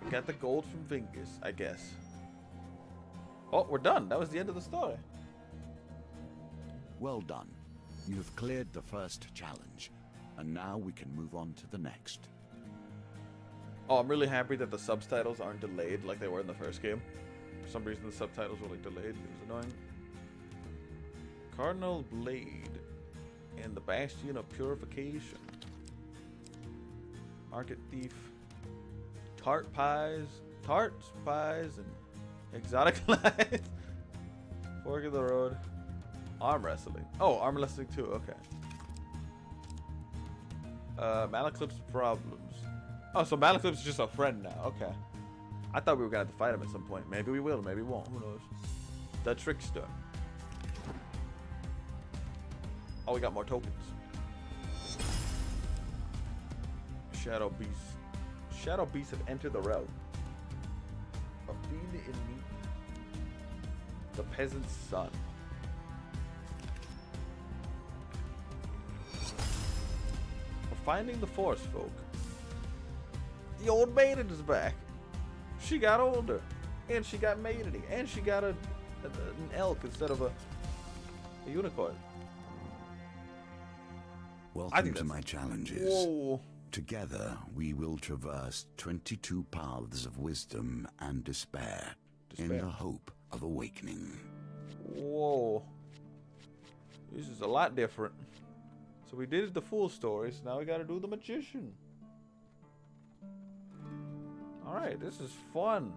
We got the gold from Vingus, I guess. Oh, we're done. That was the end of the story. Well done. You have cleared the first challenge, and now we can move on to the next. Oh, I'm really happy that the subtitles aren't delayed like they were in the first game. For some reason the subtitles were like delayed. It was annoying. Cardinal Blade and the Bastion of Purification. Market Thief. Tarts, pies, and exotic life. Fork of the Road. Arm wrestling. Oh, arm wrestling too. Okay. Malaclip's problems. Oh, so Malaclip's just a friend now. Okay. I thought we were gonna have to fight him at some point. Maybe we will. Maybe we won't. Who knows? The Trickster. Oh, we got more tokens. Shadow Beasts. Shadow Beasts have entered the realm. A fiend in me. The Peasant's Son. We're finding the Force folk. The old maiden is back. She got older. And she got maideny. And she got an elk instead of a unicorn. Welcome to my challenges. Whoa. Together, we will traverse 22 paths of wisdom and despair, in the hope of awakening. Whoa. This is a lot different. So we did the full story, so now we gotta do the magician. Alright, this is fun.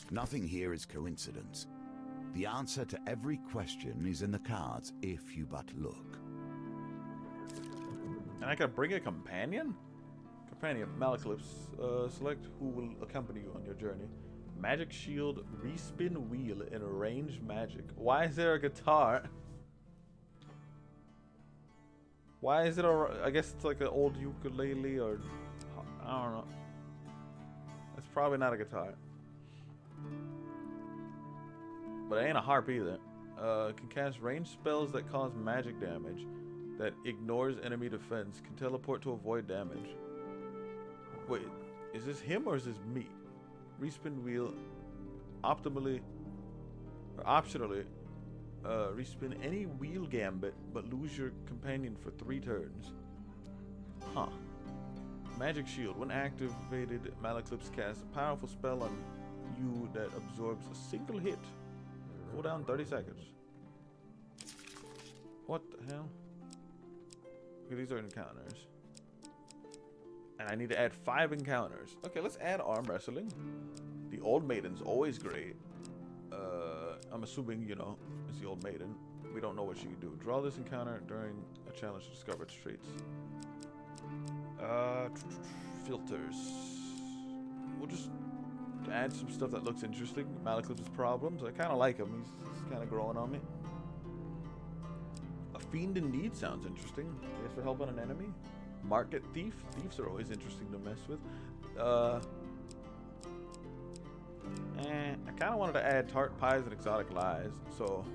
Nothing here is coincidence. The answer to every question is in the cards if you but look. And I can bring a companion? Companion, Malaclips. Select who will accompany you on your journey. Magic shield, respin wheel, and ranged magic. Why is there a guitar? Why is it I guess it's like an old ukulele or... I don't know. It's probably not a guitar. But it ain't a harp either. Can cast ranged spells that cause magic damage. That ignores enemy defense. Can teleport to avoid damage. Wait, is this him or is this me? Respin wheel. Optimally. Or optionally. Respin any wheel gambit, but lose your companion for 3 turns. Huh. Magic shield. When activated, Malaclips casts a powerful spell on you that absorbs a single hit. Cooldown 30 seconds. What the hell? Okay, these are encounters. And I need to add 5 encounters. Okay, let's add arm wrestling. The old maiden's always great. I'm assuming, you know, it's the old maiden. We don't know what she can do. Draw this encounter during a challenge to discover its traits. Filters. We'll just add some stuff that looks interesting. Malaclip's problems. I kind of like him. He's kind of growing on me. A fiend in need sounds interesting. I guess for helping an enemy. Market thief. Thieves are always interesting to mess with. I kind of wanted to add tart pies and exotic lies. So,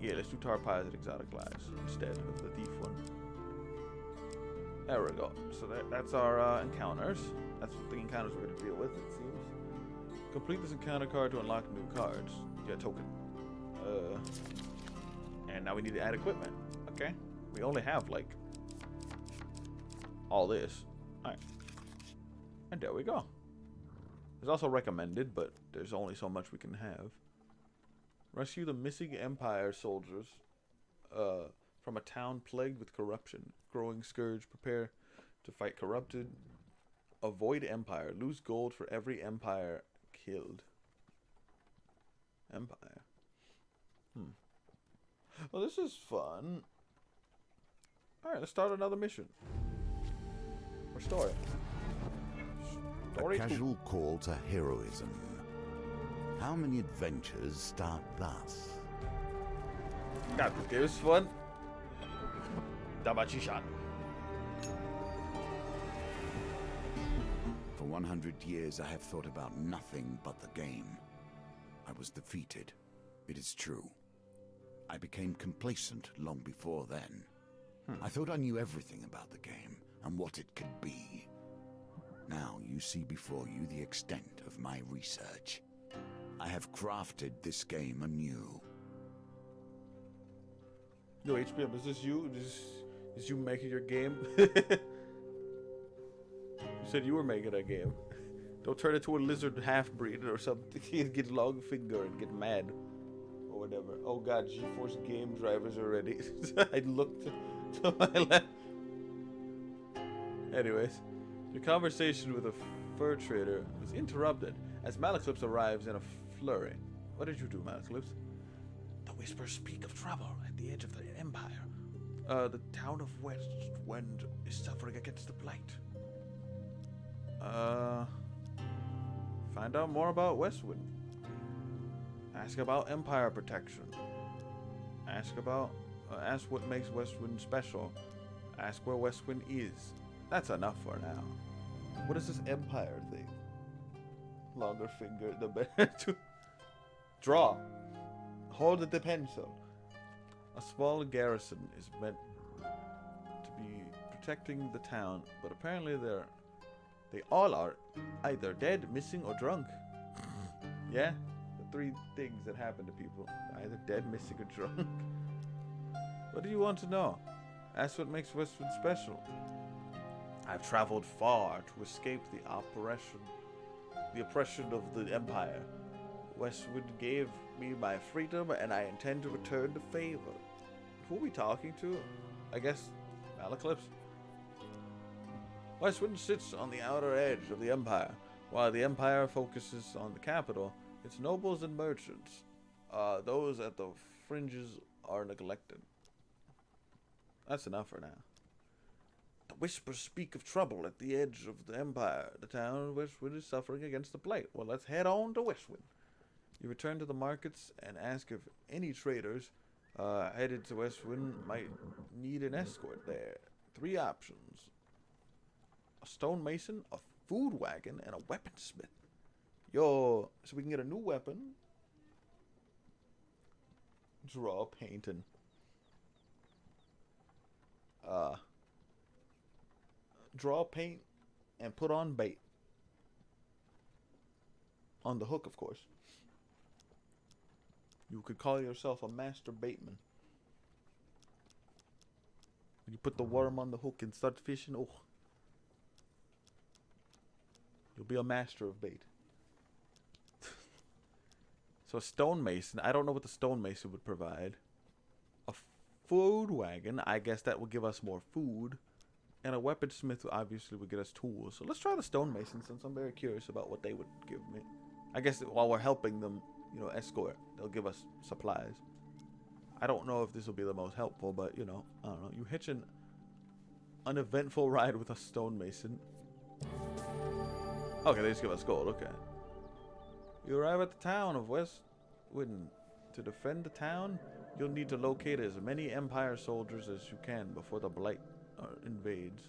yeah, let's do tart pies and exotic lies instead of the thief one. There we go. So that's our encounters. That's what the encounters we're going to deal with, it seems. Complete this encounter card to unlock new cards. Get a token. And now we need to add equipment. Okay. We only have, like, all this. Alright. And there we go. There's also recommended, but there's only so much we can have. Rescue the missing Empire soldiers from a town plagued with corruption. Growing scourge. Prepare to fight corrupted. Avoid Empire. Lose gold for every Empire killed. Empire. Well, this is fun. Alright, let's start another mission. Or story. A casual call to heroism. How many adventures start thus? God, okay, it was fun. Dabachi-shan. For 100 years, I have thought about nothing but the game. I was defeated. It is true. I became complacent long before then. I thought I knew everything about the game and what it could be. Now you see before you the extent of my research. I have crafted this game anew. Yo, HBM, is this you? Is you making your game? You said you were making a game. Don't turn into a lizard half-breed or something. Get long finger and get mad. Or whatever. Oh god, GeForce game drivers are ready. I looked to my left. Anyways, the conversation with a fur trader was interrupted as Malaclips arrives in a flurry. What did you do, Malaclips? The whispers speak of trouble at the edge of the Empire. The town of Westwind is suffering against the blight. Find out more about Westwind. Ask about Empire protection. Ask what makes Westwind special. Ask where Westwind is. That's enough for now. What is this Empire thing? Longer finger, the better to draw. Hold the pencil. A small garrison is meant to be protecting the town, but apparently they all are either dead, missing, or drunk. Yeah, the three things that happen to people: either dead, missing, or drunk. What do you want to know? Ask what makes Westwood special. I've traveled far to escape the oppression of the Empire. Westwood gave me my freedom, and I intend to return the favor. Who are we talking to? I guess Malaclips. Westwood sits on the outer edge of the Empire, while the Empire focuses on the capital. Its nobles and merchants, those at the fringes, are neglected. That's enough for now. The whispers speak of trouble at the edge of the Empire. The town of Westwood is suffering against the blight. Well, let's head on to Westwood. You return to the markets and ask if any traders headed to Westwood might need an escort there. 3 options: a stonemason, a food wagon, and a weaponsmith. Yo, so we can get a new weapon. Draw, painting. Draw, paint, and put on bait. On the hook, of course. You could call yourself a master baitman. When you put the worm on the hook and start fishing, oh, you'll be a master of bait. So a stonemason, I don't know what the stonemason would provide. A food wagon, I guess that would give us more food. And a weaponsmith obviously would get us tools. So let's try the stonemason, since I'm very curious about what they would give me. I guess while we're helping them, you know, escort, they'll give us supplies. I don't know if this will be the most helpful, but, you know, I don't know. You hitch an uneventful ride with a stonemason. Okay, they just give us gold, okay. You arrive at the town of Westwind. To defend the town, you'll need to locate as many Empire soldiers as you can before the blight invades.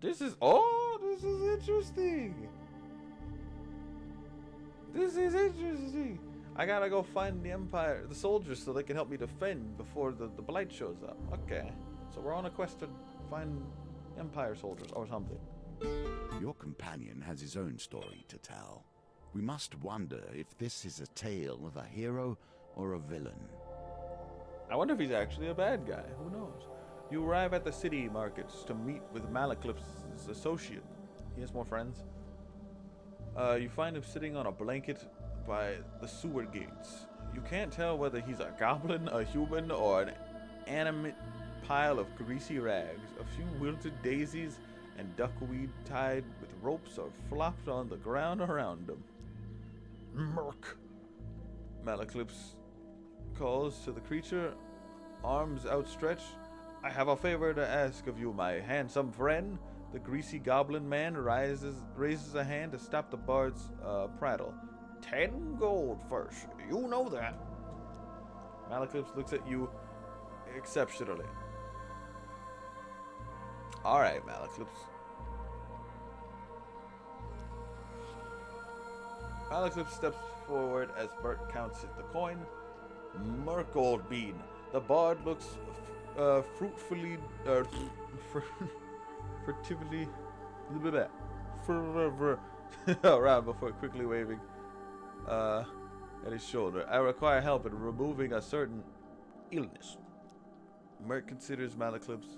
This is interesting. This is interesting. I gotta go find the soldiers, so they can help me defend before the blight shows up. Okay, so we're on a quest to find Empire soldiers or something. Your companion has his own story to tell. We must wonder if this is a tale of a hero or a villain. I wonder if he's actually a bad guy. Who knows? You arrive at the city markets to meet with Malaclips' associate. He has more friends. You find him sitting on a blanket by the sewer gates. You can't tell whether he's a goblin, a human, or an animate pile of greasy rags. A few wilted daisies and duckweed tied with ropes are flopped on the ground around him. Merc! Malaclypse calls to the creature, arms outstretched. I have a favor to ask of you, my handsome friend. The greasy goblin man raises a hand to stop the bard's prattle. 10 gold first. You know that. Malaclypse looks at you exceptionally. Alright, Malaclypse. Malaclypse steps forward as Bert counts the coin. Merc, old bean. The bard looks fruitfully, furtively, around before quickly waving at his shoulder. I require help in removing a certain illness. Merc considers Malaclypse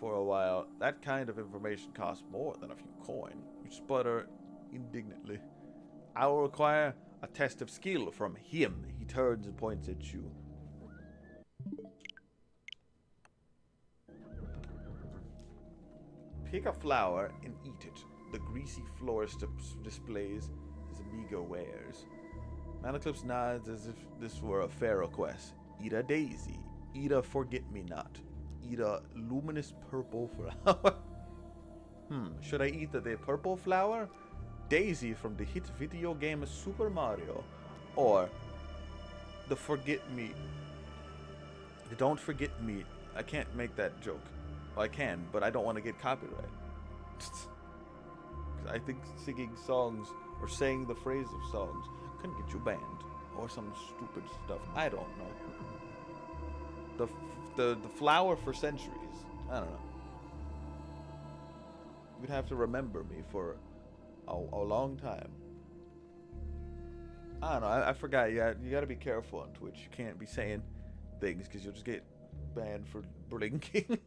for a while. That kind of information costs more than a few coin. You sputter indignantly. I will require a test of skill from him. He turns and points at you. Pick a flower and eat it. The greasy florist displays his meager wares. Malaclypse nods as if this were a fair request. Eat a daisy. Eat a forget-me-not. Eat a luminous purple flower. Should I eat the purple flower? Daisy from the hit video game Super Mario, or the Don't Forget Me. I can't make that joke. Well, I can, but I don't want to get copyright. I think singing songs or saying the phrase of songs couldn't get you banned, or some stupid stuff. I don't know. The flower for centuries. I don't know. You'd have to remember me for a long time. I don't know. I forgot. You got to be careful on Twitch. You can't be saying things because you'll just get banned for blinking.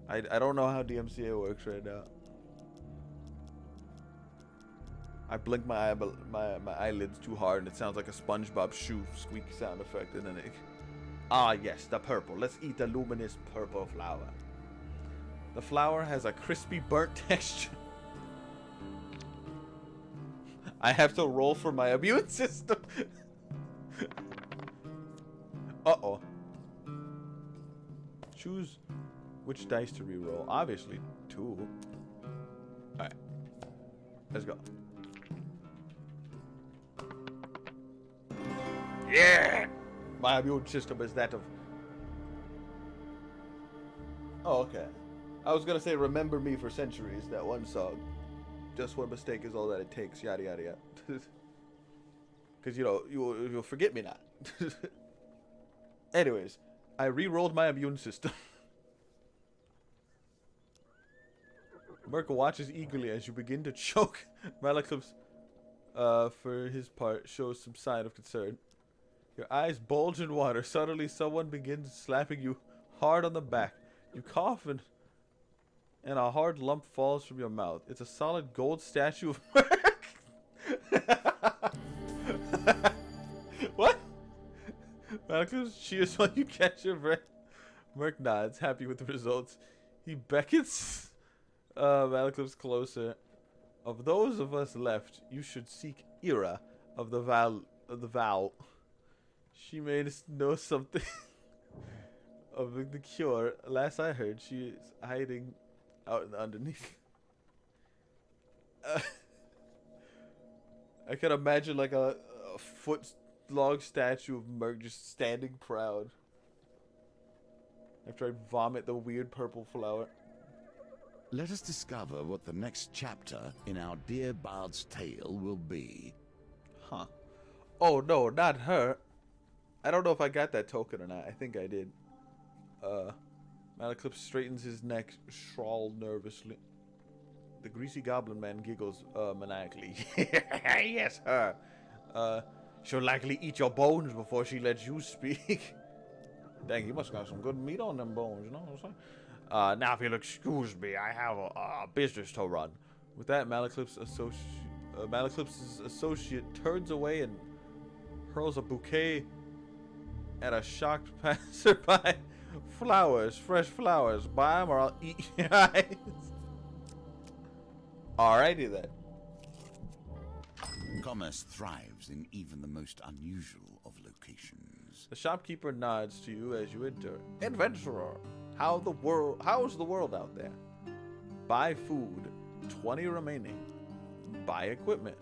I don't know how DMCA works right now. I blink my eyelids too hard and it sounds like a SpongeBob shoe squeak sound effect, and then it... Ah yes, the purple. Let's eat the luminous purple flower. The flower has a crispy burnt texture. I have to roll for my immune system. Uh-oh. Choose which dice to reroll. Obviously, 2. Alright. Let's go. Yeah! My immune system is that of... Oh, okay. I was gonna say Remember Me for Centuries, that one song. Just one mistake is all that it takes, yada yada yada. Because, you know, you'll forget me not. Anyways, I re-rolled my immune system. Merkel watches eagerly as you begin to choke. Malaclypse, for his part, shows some sign of concern. Your eyes bulge in water. Suddenly, someone begins slapping you hard on the back. You cough and a hard lump falls from your mouth. It's a solid gold statue of Merc. What? Malaclypse cheers while you catch your breath. Merc nods, happy with the results. He beckons Malaclypse closer. Of those of us left, you should seek Ira of the Vow. She made us know something of the cure. Last I heard, she is hiding out underneath. I can imagine like a foot-long statue of Merc just standing proud after I vomit the weird purple flower. Let us discover what the next chapter in our dear bard's tale will be. Huh. Oh no, not her. I don't know if I got that token or not. I think I did. Malaclypse straightens his neck, shawled nervously. The greasy goblin man giggles maniacally. Yes, her. She'll likely eat your bones before she lets you speak. Dang, you must got some good meat on them bones, you know what I'm saying? Now if you'll excuse me, I have a business to run. With that, Malaclip's associate turns away and hurls a bouquet at a shocked passerby. Flowers, fresh flowers. Buy 'em or I'll eat your eyes. Alrighty then. Commerce thrives in even the most unusual of locations. The shopkeeper nods to you as you enter. Adventurer, how's the world out there? Buy food, 20 remaining. Buy equipment,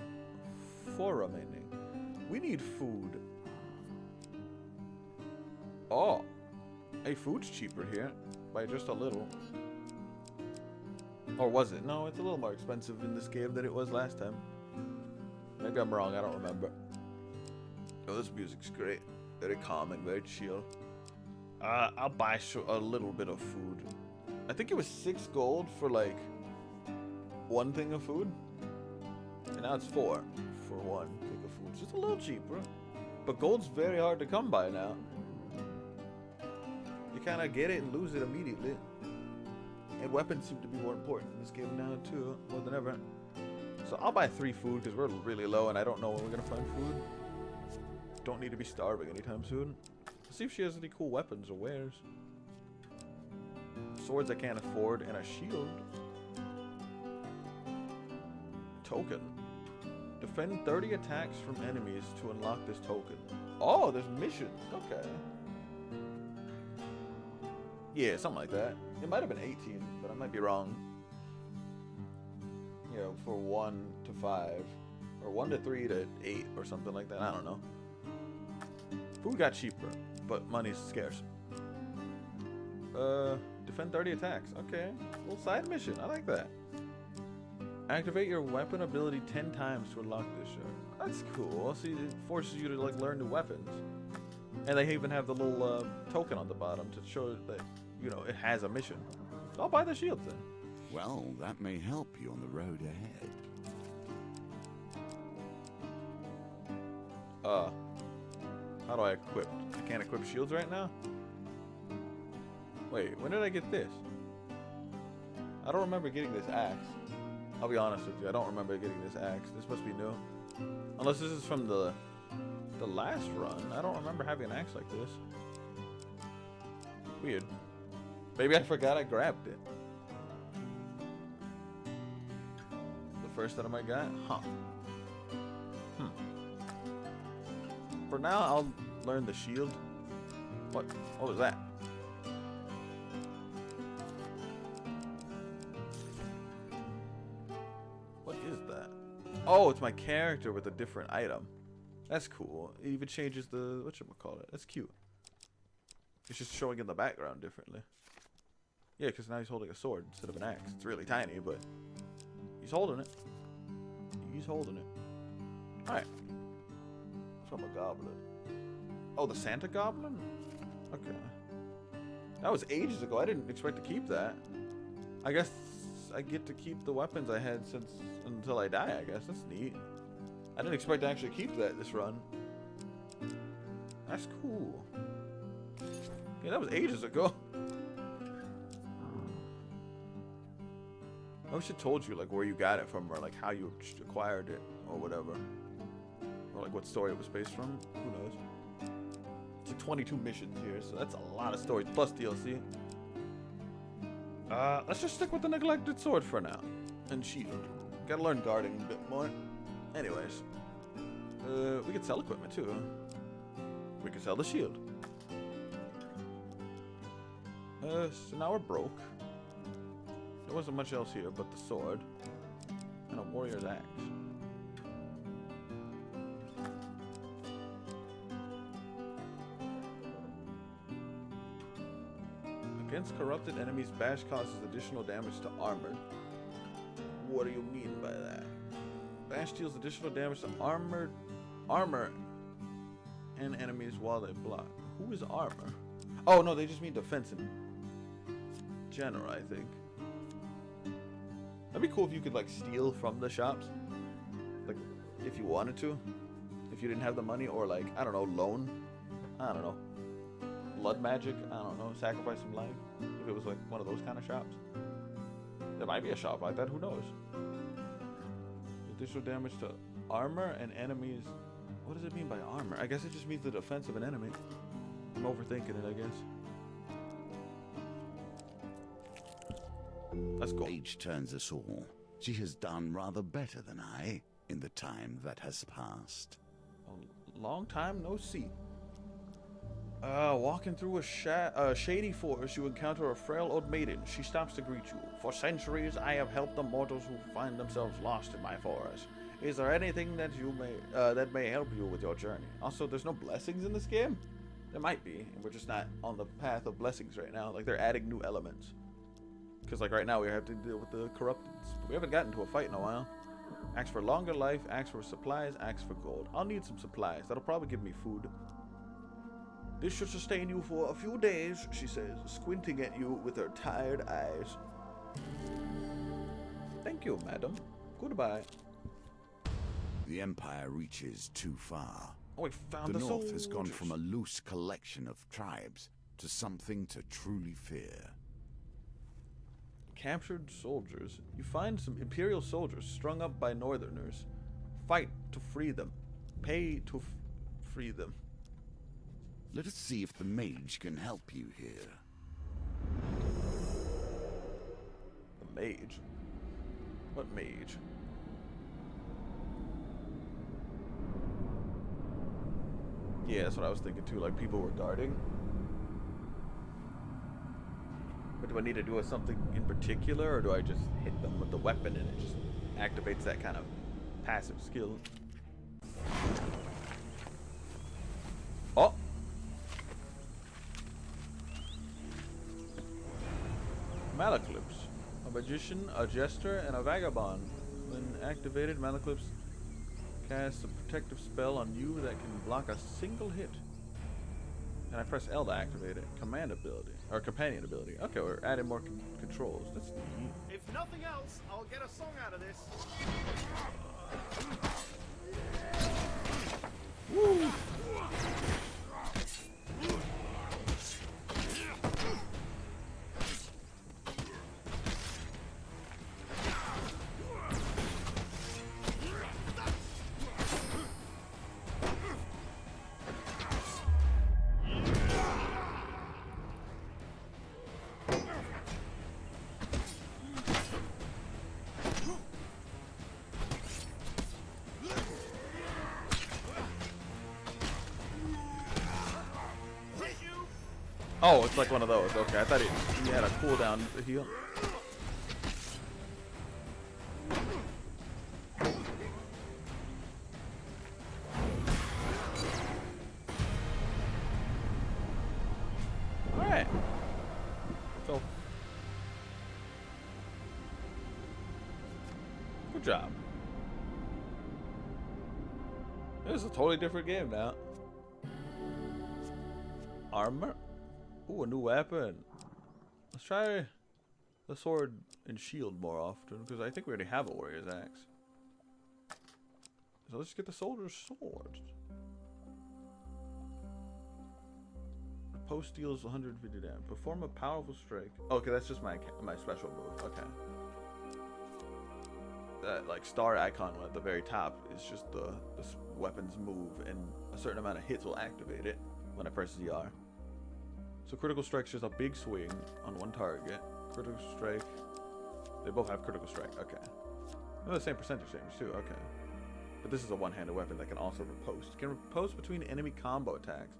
4 remaining. We need food. Oh, hey, food's cheaper here by just a little. Or was it? No, it's a little more expensive in this game than it was last time. Maybe I'm wrong, I don't remember. Oh, this music's great. Very calming, very chill. I'll buy a little bit of food. I think it was 6 gold for like 1 thing of food. And now it's 4 for 1 thing of food. It's just a little cheaper. But gold's very hard to come by now. You kind of get it and lose it immediately. And weapons seem to be more important in this game now too, more than ever. So I'll buy 3 food because we're really low and I don't know when we're going to find food. Don't need to be starving anytime soon. Let's see if she has any cool weapons or wares. Swords I can't afford and a shield. Token. Defend 30 attacks from enemies to unlock this token. Oh, there's missions. Okay. Yeah, something like that. It might have been 18, but I might be wrong. You know, for 1 to 5. Or 1 to 3 to 8 or something like that. I don't know. Food got cheaper, but money's scarce. Defend 30 attacks. Okay. Little side mission. I like that. Activate your weapon ability 10 times to unlock this shirt. That's cool. See, it forces you to like learn new weapons. And they even have the little token on the bottom to show that, you know, it has a mission. So I'll buy the shield then. Well, that may help you on the road ahead. How do I equip? I can't equip shields right now? Wait, when did I get this? I don't remember getting this axe. I'll be honest with you, I don't remember getting this axe. This must be new. Unless this is from the last run. I don't remember having an axe like this. Weird. Maybe I forgot I grabbed it. The first item I got? Huh. For now, I'll learn the shield. What was that? What is that? Oh, it's my character with a different item. That's cool. It even changes the whatchamacallit. That's cute. It's just showing in the background differently. Yeah, because now he's holding a sword instead of an axe. It's really tiny, but he's holding it. He's holding it. Alright. From a goblin. Oh, the Santa Goblin? Okay. That was ages ago. I didn't expect to keep that. I guess I get to keep the weapons I had until I die, I guess. That's neat. I didn't expect to actually keep that this run. That's cool. Yeah, that was ages ago. I wish it told you like where you got it from or like how you acquired it or whatever. Or like what story it was based from. Who knows? It's like 22 missions here, so that's a lot of stories plus DLC. Let's just stick with the neglected sword for now. And shield. Gotta learn guarding a bit more. Anyways. We could sell equipment too. We could sell the shield. So now we're broke. There wasn't much else here but the sword. And a warrior's axe. Against corrupted enemies, bash causes additional damage to armored. What do you mean by that? Bash deals additional damage to armor and enemies while they block. Who is armor? Oh no, they just mean defense in general, I think. That'd be cool if you could like steal from the shops. Like if you wanted to. If you didn't have the money, or like, I don't know, loan. I don't know. Blood magic, I don't know, sacrifice some life. If it was like one of those kind of shops. There might be a shop like that, who knows? Additional damage to armor and enemies. What does it mean by armor? I guess it just means the defense of an enemy. I'm overthinking it, I guess. Let's go. Age turns us all. She has done rather better than I in the time that has passed. A long time no see. Walking through a shady forest, you encounter a frail old maiden. She stops to greet you. For centuries, I have helped the mortals who find themselves lost in my forest. Is there anything that that may help you with your journey? Also, there's no blessings in this game. There might be, and we're just not on the path of blessings right now. Like, they're adding new elements. Because, like, right now we have to deal with the corrupteds. We haven't gotten to a fight in a while. Ask for longer life, ask for supplies, ask for gold. I'll need some supplies. That'll probably give me food. This should sustain you for a few days, she says, squinting at you with her tired eyes. Thank you, madam. Goodbye. The Empire reaches too far. Oh, we found the the North has gone soldiers. from a loose collection of tribes to something to truly fear. Captured soldiers. You find some Imperial soldiers strung up by Northerners. Fight to free them. Pay to free them. Let us see if the mage can help you here. The mage? What mage? Yeah, that's what I was thinking too, like people were guarding. But do I need to do something in particular, or do I just hit them with the weapon and it just activates that kind of passive skill? Oh! Malaclips. A magician, a jester, and a vagabond. When activated, Malaclips casts a protective spell on you that can block a single hit. And I press L to activate it. Command ability. Or companion ability. Okay, we're adding more controls. That's neat. If nothing else, I'll get a song out of this. Woo! Oh, it's like one of those. Okay, I thought he had a cooldown to heal. Alright. So, good job. This is a totally different game now. Armor? Ooh, a new weapon. Let's try the sword and shield more often, because I think we already have a warrior's axe. So let's get the soldier's sword. Post deals 150 damage. Perform a powerful strike. Okay, that's just my special move. Okay. That like star icon at the very top is just the weapon's move, and a certain amount of hits will activate it when I press ZR. So critical strike's just a big swing on one target. Critical strike. They both have critical strike. Okay. They're the same percentage damage too. Okay. But this is a one-handed weapon that can also riposte. Can riposte between enemy combo attacks.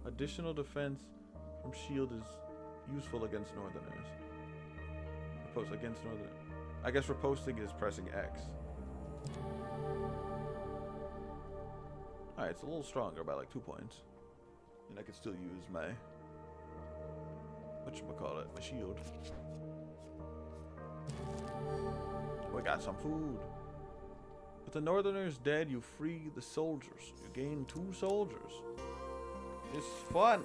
Additional defense from shield is useful against Northerners. Riposte against Northerners. I guess riposting is pressing X. Alright, it's a little stronger by like 2 points. And I can still use my whatchamacallit, my shield. We got some food. With the Northerners dead, you free the soldiers. You gain 2 soldiers. It's fun.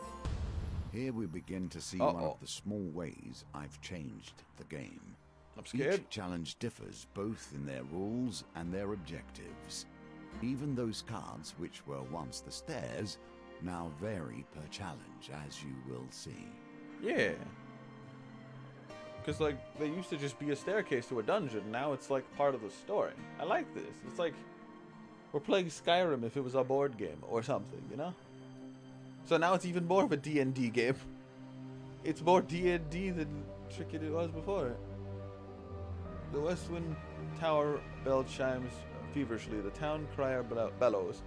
Here we begin to see one of the small ways I've changed the game. I'm scared. Each challenge differs both in their rules and their objectives. Even those cards which were once the stairs now vary per challenge, as you will see. Yeah. Because, like, they used to just be a staircase to a dungeon. Now it's, like, part of the story. I like this. It's like we're playing Skyrim if it was a board game or something, you know? So now it's even more of a D&D game. It's more D&D than freaking it was before. The Westwind Tower bell chimes feverishly. The town crier bellows.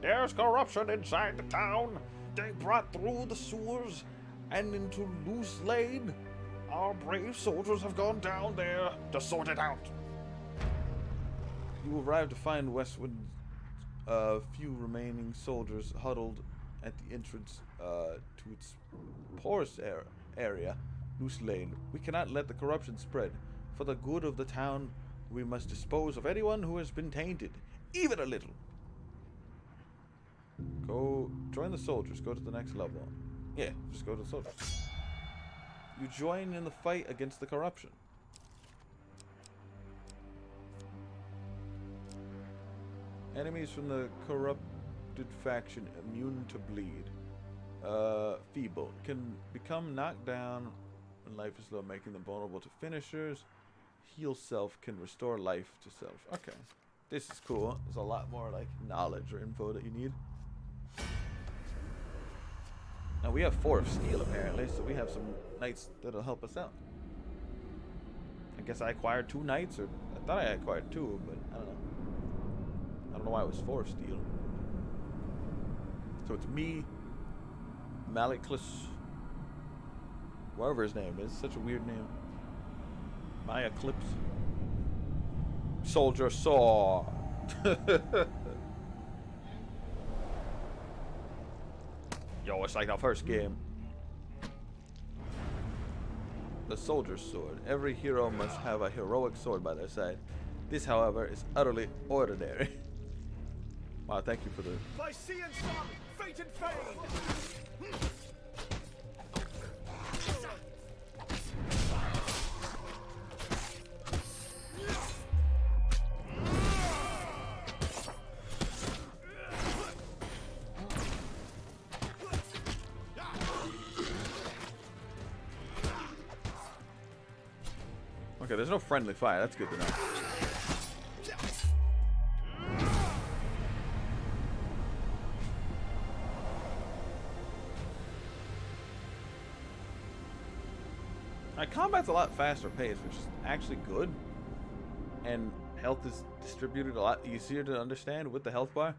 There's corruption inside the town. They brought through the sewers and into Loose Lane. Our brave soldiers have gone down there to sort it out. You arrive to find Westwind's few remaining soldiers huddled at the entrance to its poorest area, Loose Lane. We cannot let the corruption spread. For the good of the town, we must dispose of anyone who has been tainted, even a little. Go join the soldiers. Go to the next level. Yeah, just go to the soldiers. You join in the fight against the corruption. Enemies from the corrupted faction immune to bleed. Feeble. Can become knocked down when life is low, making them vulnerable to finishers. Heal self can restore life to self. Okay. This is cool. There's a lot more like knowledge or info that you need. Now we have 4 of steel apparently, so we have some knights that'll help us out. I guess I acquired 2 knights, or I thought I acquired 2, but I don't know. I don't know why it was 4 of steel. So it's me, Maliclus, whatever his name is, such a weird name. My Eclipse. Soldier Saw. Yo, it's like our first game. The soldier's sword. Every hero must have a heroic sword by their side. This, however, is utterly ordinary. Wow, thank you for the... By sea and sun, fate and fame. Okay, there's no friendly fire. That's good to know. Combat's a lot faster paced, which is actually good. And health is distributed a lot easier to understand with the health bar.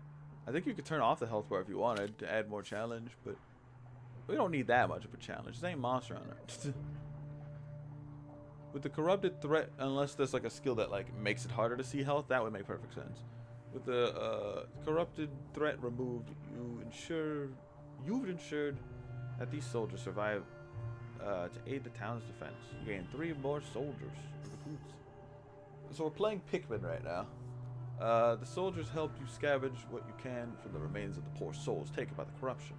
I think you could turn off the health bar if you wanted to add more challenge, but we don't need that much of a challenge. This ain't Monster Hunter. With the corrupted threat, unless there's like a skill that like makes it harder to see health, that would make perfect sense. With the corrupted threat removed, you've ensured that these soldiers survive to aid the town's defense. You gain 3 more soldiers. Recruits. So we're playing Pikmin right now. The soldiers help you scavenge what you can from the remains of the poor souls taken by the corruption.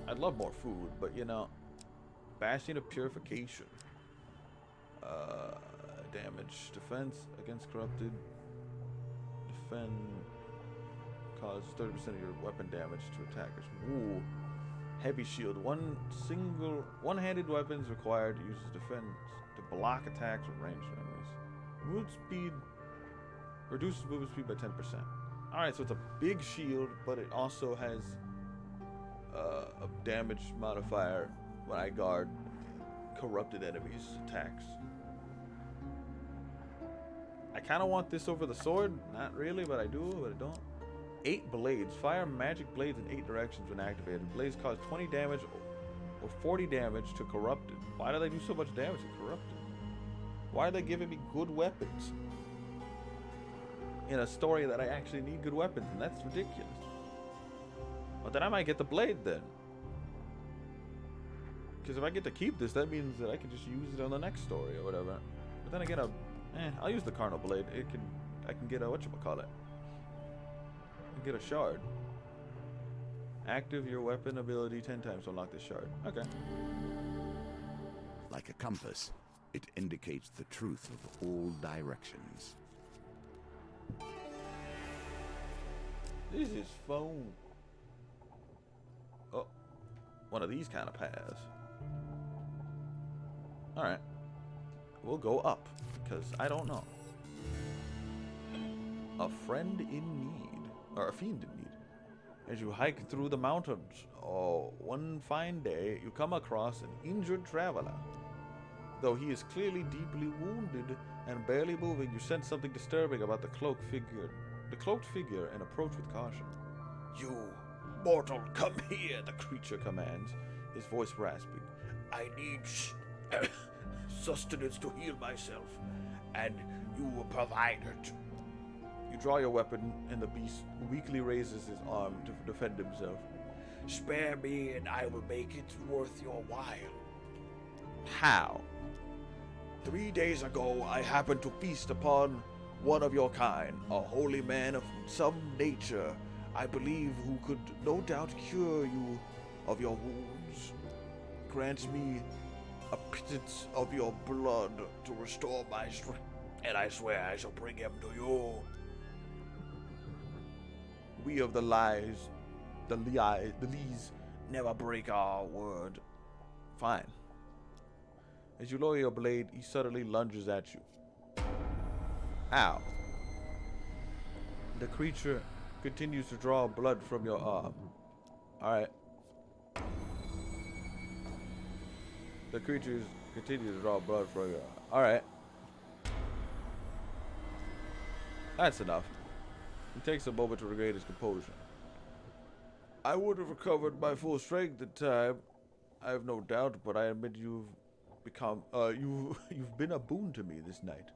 I'd love more food, but you know, Bastion of Purification. Damage. Defense against corrupted. Defend. Causes 30% of your weapon damage to attackers. Ooh. Heavy shield. One-handed weapons required. Uses defense to block attacks with ranged enemies. Movement speed. Reduces movement speed by 10%. Alright, so it's a big shield, but it also has a damage modifier when I guard corrupted enemies' attacks. I kind of want this over the sword. Not really, but I do, but I don't. 8 blades. Fire magic blades in 8 directions when activated. Blades cause 20 damage or 40 damage to corrupted. Why do they do so much damage to corrupted? Why are they giving me good weapons in a story that I actually need good weapons? And that's ridiculous. But then I might get the blade then. Because if I get to keep this, that means that I can just use it on the next story or whatever. But then again, I'll use the Carnal Blade. I can get a whatchamacallit. Get a shard. Active your weapon ability 10 times to unlock this shard. Okay. Like a compass, it indicates the truth of all directions. This is phone. Oh, one of these kind of paths. Alright. We'll go up, because I don't know. A friend in need. Or a fiend in need. As you hike through the mountains, one fine day, you come across an injured traveler. Though he is clearly deeply wounded and barely moving, you sense something disturbing about the cloaked figure and approach with caution. You, mortal, come here, the creature commands, his voice rasping. I need sustenance to heal myself, and you will provide it. You draw your weapon, and the beast weakly raises his arm to defend himself. Spare me, and I will make it worth your while. How? 3 days ago, I happened to feast upon one of your kind, a holy man of some nature, I believe, who could no doubt cure you of your wounds. Grant me a pittance of your blood to restore my strength, and I swear I shall bring him to you. We of the Lees never break our word. Fine. As you lower your blade, he suddenly lunges at you. Ow. The creature continues to draw blood from your arm. Alright. The creatures continue to draw blood from your arm. Alright. That's enough. He takes a moment to regain his composure. I would have recovered my full strength in time, I have no doubt, but I admit you've been a boon to me this night.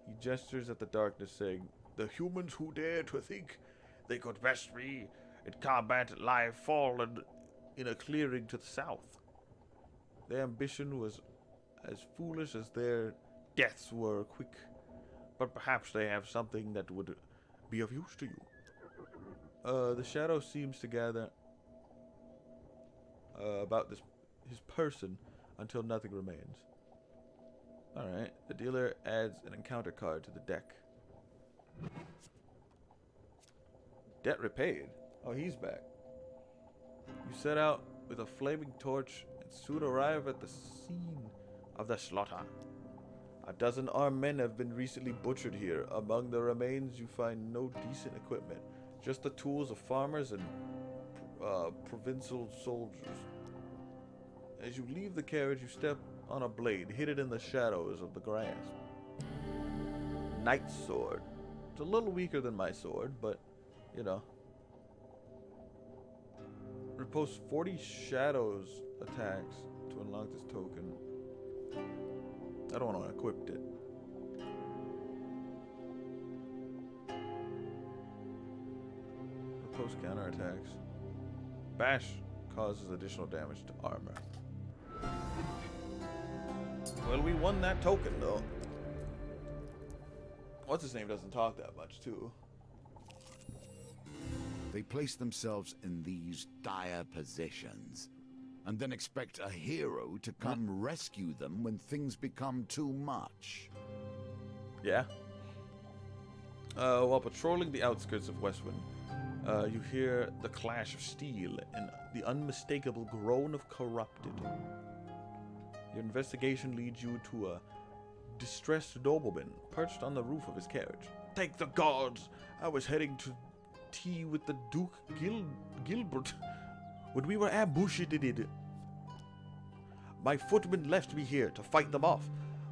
He gestures at the darkness, saying, The humans who dare to think they could best me in combat lie fallen in a clearing to the south. Their ambition was as foolish as their deaths were quick, but perhaps they have something that would be of use to you. The shadow seems to gather about his person until nothing remains. Alright, the dealer adds an encounter card to the deck. Debt repaid? Oh, he's back. You set out with a flaming torch and soon arrive at the scene of the slaughter. A dozen armed men have been recently butchered here. Among the remains you find no decent equipment, just the tools of farmers and provincial soldiers. As you leave the carriage, you step on a blade hidden in the shadows of the grass. Knight's sword. It's a little weaker than my sword, but, you know. Repose 40 shadows attacks to unlock this token. I don't want to equip it. Repose counterattacks. Bash causes additional damage to armor. Well, we won that token, though. What's his name doesn't talk that much, too. They place themselves in these dire positions, and then expect a hero to come rescue them when things become too much. Yeah. While patrolling the outskirts of Westwind, you hear the clash of steel and the unmistakable groan of corrupted. Your investigation leads you to a distressed nobleman perched on the roof of his carriage. Thank the gods! I was heading to tea with the Duke Gilbert when we were ambushed. My footmen left me here to fight them off,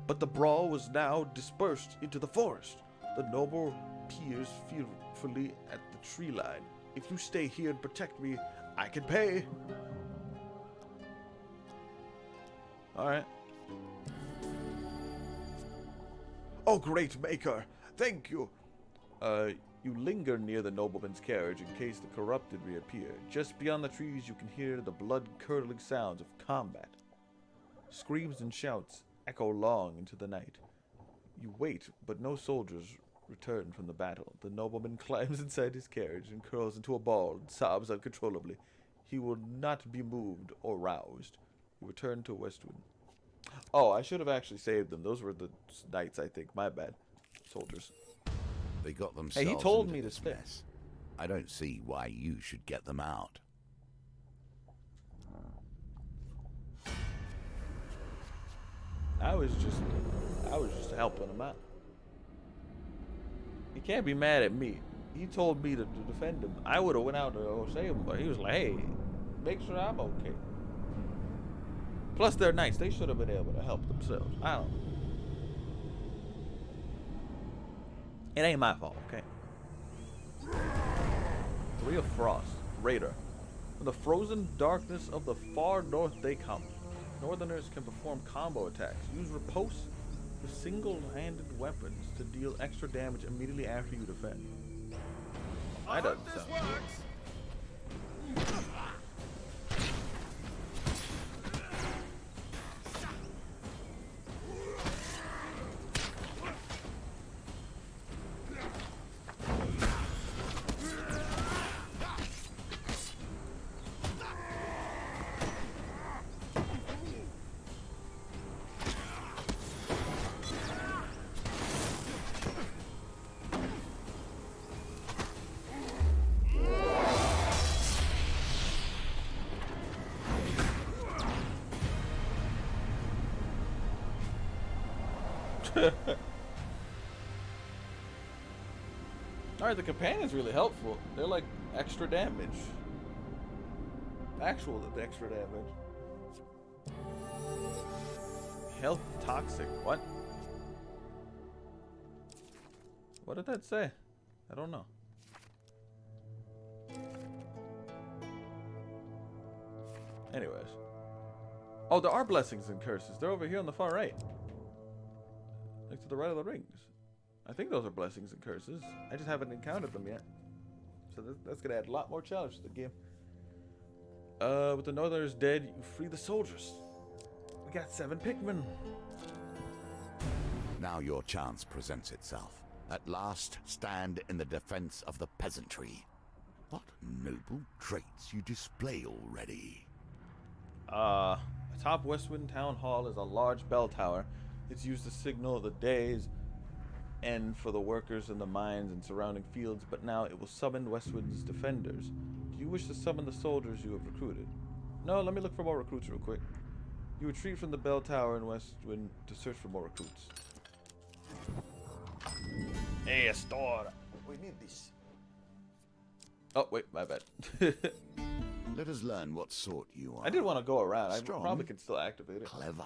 but the brawl was now dispersed into the forest. The noble peers fearfully at the tree line. If you stay here and protect me, I can pay. Alright. Oh, great maker! Thank you! You linger near the nobleman's carriage in case the corrupted reappear. Just beyond the trees you can hear the blood-curdling sounds of combat. Screams and shouts echo long into the night. You wait, but no soldiers return from the battle. The nobleman climbs inside his carriage and curls into a ball and sobs uncontrollably. He will not be moved or roused. You return to Westwind. Oh, I should have actually saved them. Those were the knights, I think. My bad. Soldiers. They got themselves Hey, he told into me to this stay. mess. I don't see why you should get them out. I was just helping him out. He can't be mad at me. He told me to defend him. I would have went out to save him, but he was like, hey, make sure I'm okay. Plus, they're nice. They should have been able to help themselves. I don't know. It ain't my fault, okay? 3 of Frost. Raider. In the frozen darkness of the far north they come. Northerners can perform combo attacks. Use riposte with single-handed weapons to deal extra damage immediately after you defend. That doesn't sound good. Alright, the companion's really helpful. They're like extra damage. Actual extra damage. Health toxic. What? What did that say? I don't know. Anyways. Oh, there are blessings and curses. They're over here on the far right. Next to the right of the rings. I think those are blessings and curses. I just haven't encountered them yet. So that's going to add a lot more challenge to the game. With the Northerners dead, you free the soldiers. We got 7 Pikmin. Now your chance presents itself. At last, stand in the defense of the peasantry. What noble traits you display already. Atop Westwind Town Hall is a large bell tower. It's used to signal the day's end for the workers in the mines and surrounding fields, but now it will summon Westwind's defenders. Do you wish to summon the soldiers you have recruited? No, let me look for more recruits real quick. You retreat from the bell tower in Westwind to search for more recruits. Hey, store. We need this. Oh, wait, my bad. Let us learn what sort you are. I did want to go around. Strong, I probably can still activate it. Clever.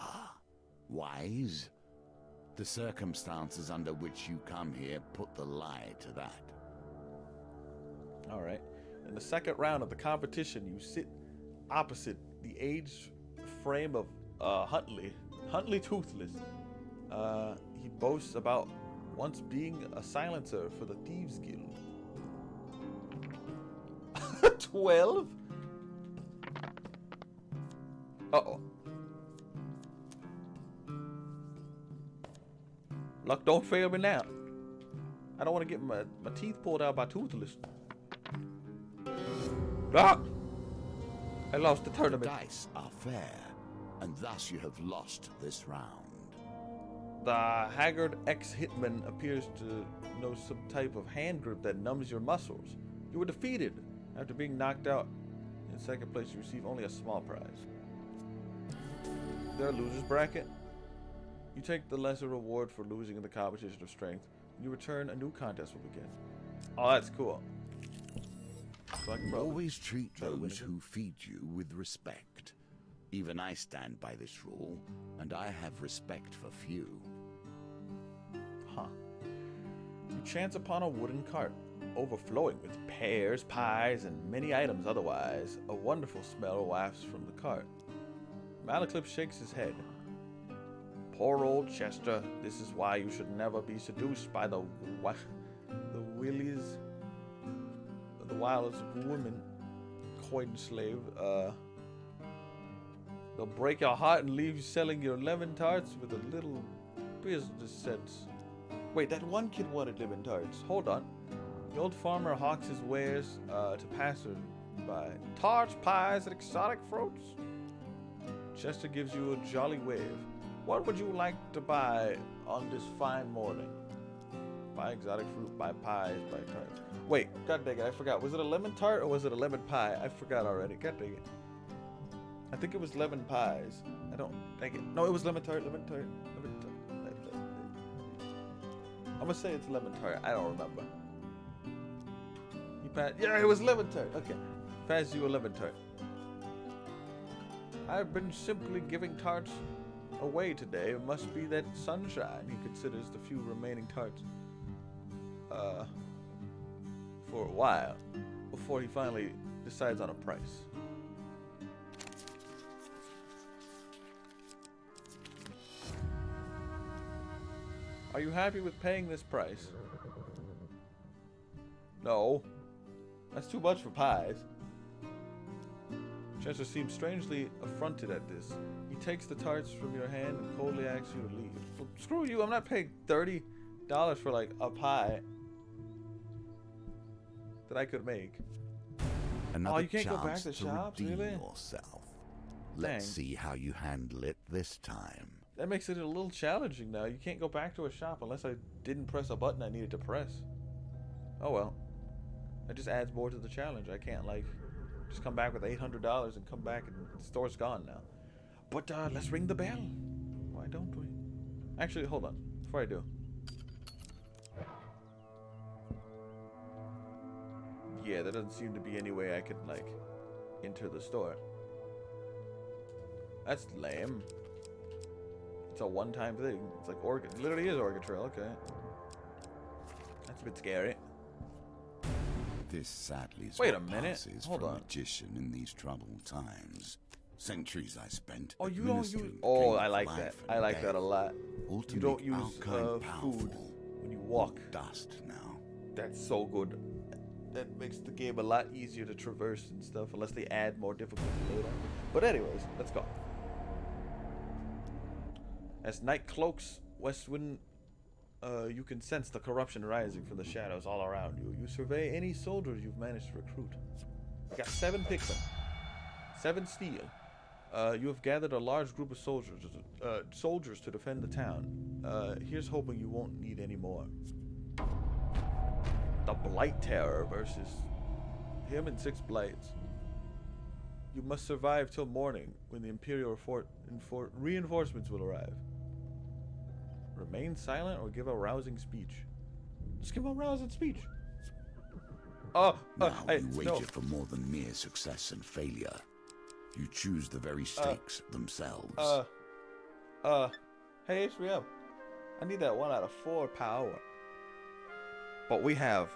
Wise. The circumstances under which you come here put the lie to that. Alright. In the second round of the competition, you sit opposite the age frame of Huntley. Huntley Toothless. He boasts about once being a silencer for the Thieves Guild. 12? Uh-oh. Luck don't fail me now. I don't want to get my teeth pulled out by Toothless. Ah! I lost the tournament. The dice are fair, and thus you have lost this round. The haggard ex-hitman appears to know some type of hand grip that numbs your muscles. You were defeated. After being knocked out in second place, you receive only a small prize. Their loser's bracket. You take the lesser reward for losing in the competition of strength. When you return, a new contest will begin. Oh, that's cool. So I can probably Always treat try to win those again. who feed you with respect. Even I stand by this rule, and I have respect for few. Huh. You chance upon a wooden cart, overflowing with pears, pies, and many items otherwise. A wonderful smell wafts from the cart. Malaclip shakes his head. Poor old Chester, this is why you should never be seduced by the willies, the wildest woman, coin slave. They'll break your heart and leave you selling your lemon tarts with a little business sense. Wait, that one kid wanted lemon tarts. Hold on. The old farmer hawks his wares to passersby. Tarts, pies, and exotic fruits. Chester gives you a jolly wave. What would you like to buy on this fine morning? Buy exotic fruit, buy pies, buy tarts. Wait, god dang it, I forgot. Was it a lemon tart or was it a lemon pie? I forgot already. God dang it. I think it was lemon pies. I don't think it. No, it was lemon tart. Lemon tart. Lemon tart. I'm gonna say it's lemon tart. I don't remember. You passed. Yeah, it was lemon tart. Okay, pass you a lemon tart. I've been simply giving tarts away today. It must be that sunshine. He considers the few remaining tarts. For a while, before he finally decides on a price. Are you happy with paying this price? No. That's too much for pies. Chester seems strangely affronted at this. He takes the tarts from your hand and coldly asks you to leave. Well, screw you, I'm not paying $30 for like a pie that I could make. Another Oh, you can't go back chance to shops, redeem really? yourself. Let's Dang. see how you handle it this time. That makes it a little challenging now. You can't go back to a shop unless I didn't press a button I needed to press. Oh well. That just adds more to the challenge. I can't like just come back with $800 and come back and the store's gone now. But let's ring the bell. Why don't we? Actually, hold on. Before I do. Yeah, there doesn't seem to be any way I could like enter the store. That's lame. It's a one-time thing. It's like Oregon. It literally is Oregon Trail. Okay. That's a bit scary. This sadly is Wait what a minute. passes Hold for a on. magician in these troubled times. Centuries I spent. Oh, you don't use. administering the Oh, drink I of like life that. and I like that a death, lot. all You to don't make use our kind food powerful. when you walk. Dust now. That's so good. That makes the game a lot easier to traverse and stuff, unless they add more difficulty later. But anyways, let's go. As night cloaks Westwind, you can sense the corruption rising from the shadows all around you. You survey any soldiers you've managed to recruit. You got 7 pixel, 7 steel. You have gathered a large group of soldiers to defend the town. Here's hoping you won't need any more. The Blight Terror versus him and 6 Blights. You must survive till morning when the Imperial reinforcements will arrive. Remain silent or give a rousing speech. Just give a rousing speech. Now you wager for more than mere success and failure. You choose the very stakes themselves. Hey HBM, I need that 1 out of 4 power. But we have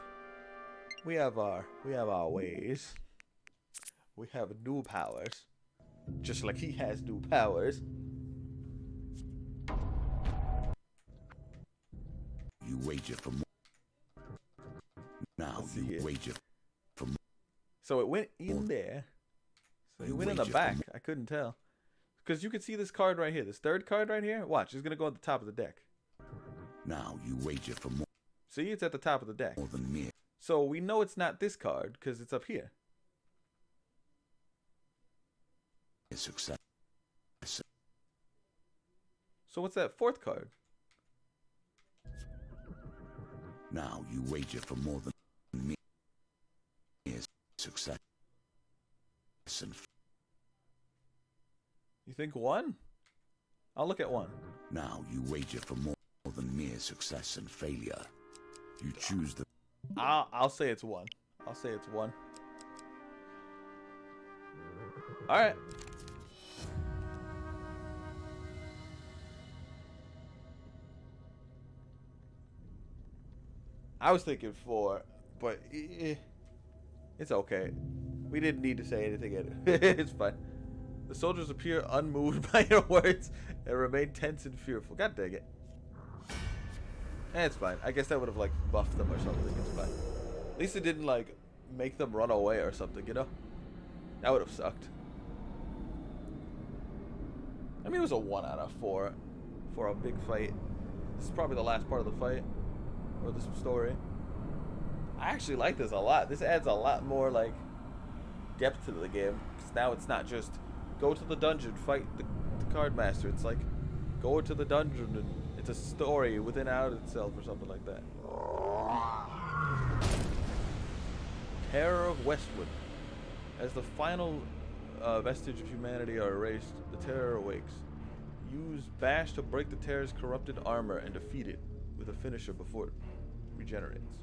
our ways. We have new powers, just like he has new powers. You wager for more. Now Let's see you it. wager for more. So it went in there. So it You went in the wager for back. more. I couldn't tell. Because you can see this card right here. This 3rd card right here. Watch, it's going to go at the top of the deck. Now you wager for more See, it's at the top of the deck. than mere So we know it's not this card because it's up here. success. So what's that 4th card? Now you wager for more than mere success. And You think 1? I'll look at 1. now you wager for more than mere success and failure. You choose the I'll say it's 1. I'll say it's 1. All right. I was thinking 4, but it's okay. We didn't need to say anything in it. It's fine. The soldiers appear unmoved by your words and remain tense and fearful. God dang it. It's fine. I guess that would have like buffed them or something. It's fine. At least it didn't like make them run away or something, you know? That would have sucked. I mean, it was a 1 out of 4 for a big fight. This is probably the last part of the fight. Or this story. I actually like this a lot. This adds a lot more like depth to the game. Because now it's not just go to the dungeon, fight the card master. It's like go to the dungeon and it's a story within out itself or something like that. Terror of Westwood. As the final vestige of humanity are erased, the terror awakes. Use Bash to break the terror's corrupted armor and defeat it with a finisher before it regenerates.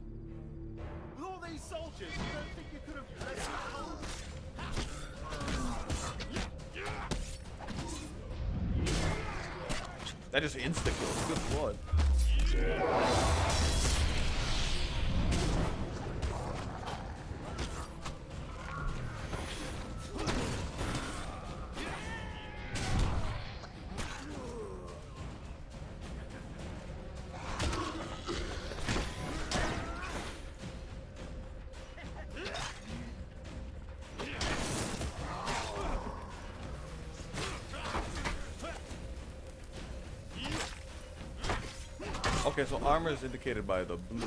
With all these soldiers, you don't think you could have let it out? That just insta-kills. Good blood. Okay, so armor is indicated by the blue.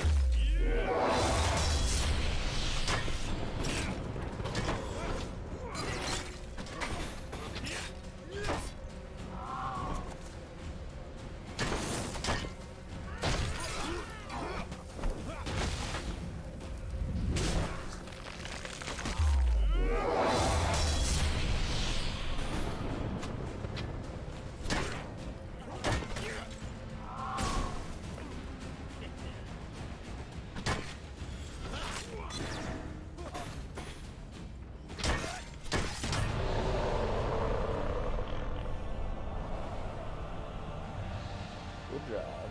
Good job.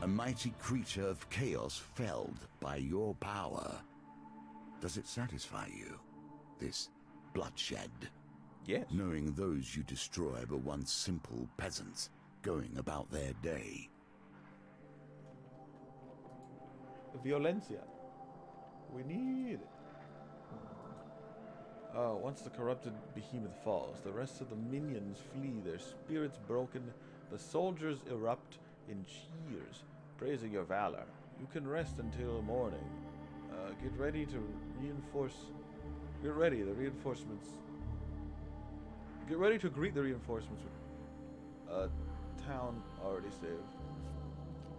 A mighty creature of chaos felled by your power. Does it satisfy you, this bloodshed? Yes. Knowing those you destroy were once simple peasants going about their day. Violencia. We need it. Once the corrupted behemoth falls, the rest of the minions flee, their spirits broken. The soldiers erupt in cheers, praising your valor. You can rest until morning. Get ready to reinforce. Get ready, the reinforcements. Get ready to greet the reinforcements with a town already saved.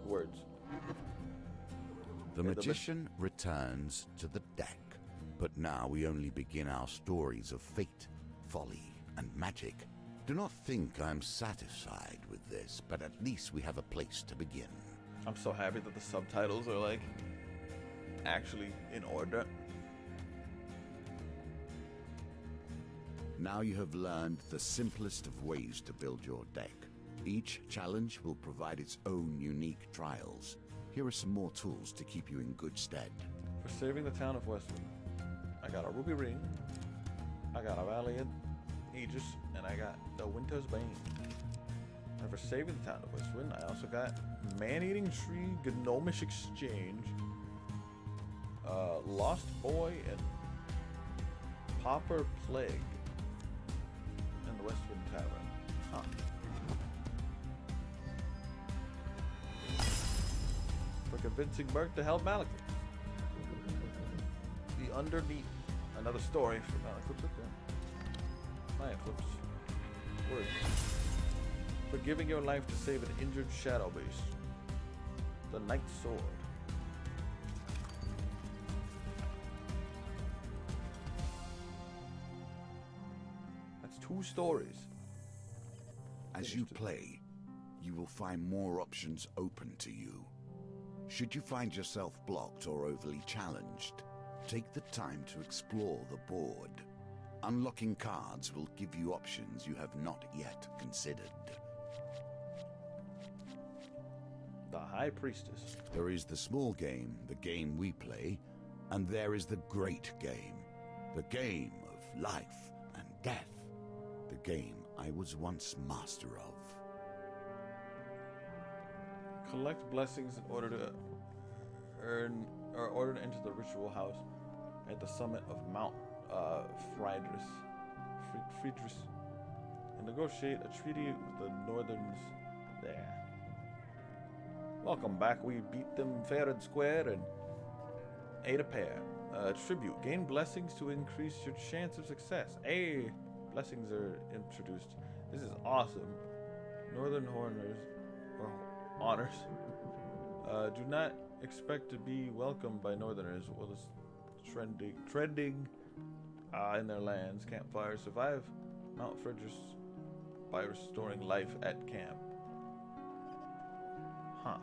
Words. The magician returns to the deck, but now we only begin our stories of fate, folly, and magic. Do not think I'm satisfied with this, but at least we have a place to begin. I'm so happy that the subtitles are like actually in order. Now you have learned the simplest of ways to build your deck. Each challenge will provide its own unique trials. Here are some more tools to keep you in good stead. For saving the town of Westwind, I got a ruby ring, I got a valiant aegis, and I got the Winter's Bane. And for saving the town of Westwind, I also got Man-Eating Tree, Gnomish Exchange, Lost Boy, and Pauper Plague in the Westwind Tavern. Huh. For convincing Burke to help Malekith. The Underneath. Another story for Malekith. My Eclipse. Words. For giving your life to save an injured shadow base. The Knight's Sword. That's 2 stories. As you play, you will find more options open to you. Should you find yourself blocked or overly challenged, take the time to explore the board. Unlocking cards will give you options you have not yet considered. The High Priestess. There is the small game, the game we play, and there is the great game, the game of life and death, the game I was once master of. Collect blessings in order to earn or order to enter the ritual house at the summit of Mount Friedris, and negotiate a treaty with the Northerns there. Welcome back. We beat them fair and square and ate a pear. Tribute. Gain blessings to increase your chance of success. Hey, blessings are introduced. This is awesome. Northern Horners, or honors. Do not expect to be welcomed by northerners. Well, this trending in their lands. Campfire survive Mount Fridges by restoring life at camp. Huh.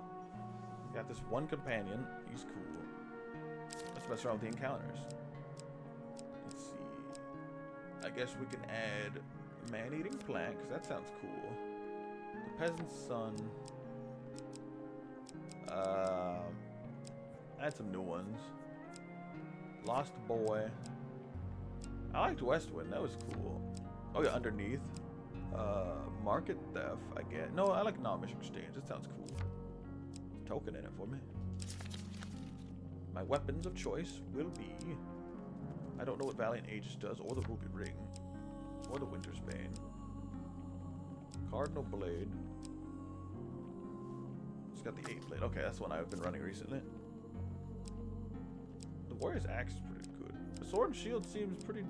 We got this one companion. He's cool. Let's mess around with the encounters. Let's see. I guess we can add man-eating plant, because that sounds cool. The peasant's son. Add some new ones. Lost boy. I liked Westwind. That was cool. Oh yeah, underneath. Market theft. I get. No, I like Nomish exchange. That sounds cool. Token in it for me. My weapons of choice will be. I don't know what Valiant Aegis does, or the Ruby Ring, or the Winter's Bane. Cardinal Blade. It's got the 8 blade. Okay, that's the one I've been running recently. The Warrior's Axe is pretty good. The Sword and Shield seems pretty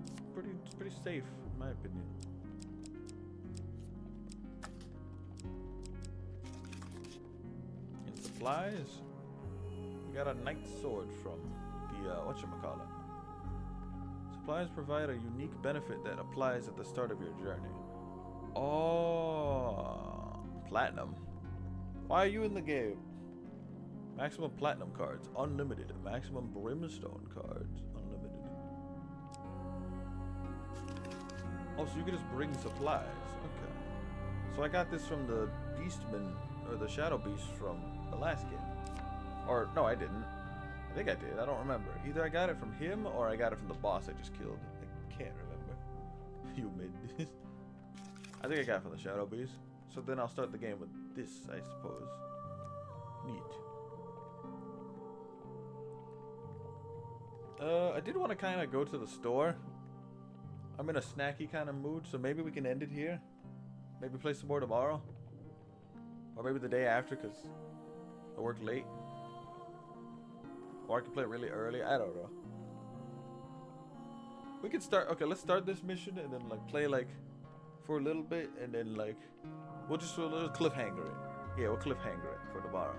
safe, in my opinion. In supplies, we got a Knight's Sword from the, whatchamacallit. Supplies provide a unique benefit that applies at the start of your journey. Oh, platinum. Why are you in the game? Maximum platinum cards, unlimited. Maximum brimstone cards, unlimited. Oh, so you can just bring supplies. Okay. So I got this from the Beastman, or the Shadow Beast from the last game. Or, no, I didn't. I think I did. I don't remember. Either I got it from him, or I got it from the boss I just killed. I can't remember. You made this. I think I got it from the Shadow Beast. So then I'll start the game with this, I suppose. Neat. I did want to kind of go to the store. I'm in a snacky kind of mood, so maybe we can end it here. Maybe play some more tomorrow. Or maybe the day after, because I work late. Or I can play really early. I don't know. We could start. Okay, let's start this mission and then like play like for a little bit, and then like we'll just do a little cliffhanger it. Yeah, we'll cliffhanger it for tomorrow.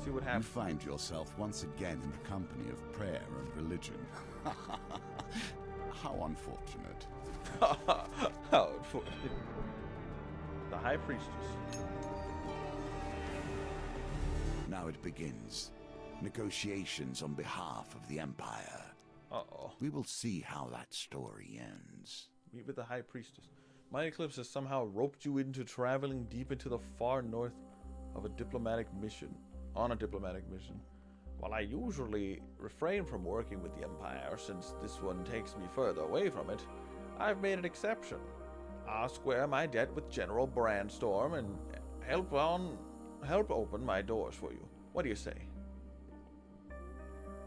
See what happens. You find yourself once again in the company of prayer and religion. How unfortunate. How unfortunate. The High Priestess. Now it begins. Negotiations on behalf of the Empire. Uh-oh. We will see how that story ends. Meet with the High Priestess. My Eclipse has somehow roped you into traveling deep into the far north of a diplomatic mission. On a diplomatic mission. While I usually refrain from working with the Empire, since this one takes me further away from it, I've made an exception. I'll square my debt with General Brandstorm and help open my doors for you. What do you say?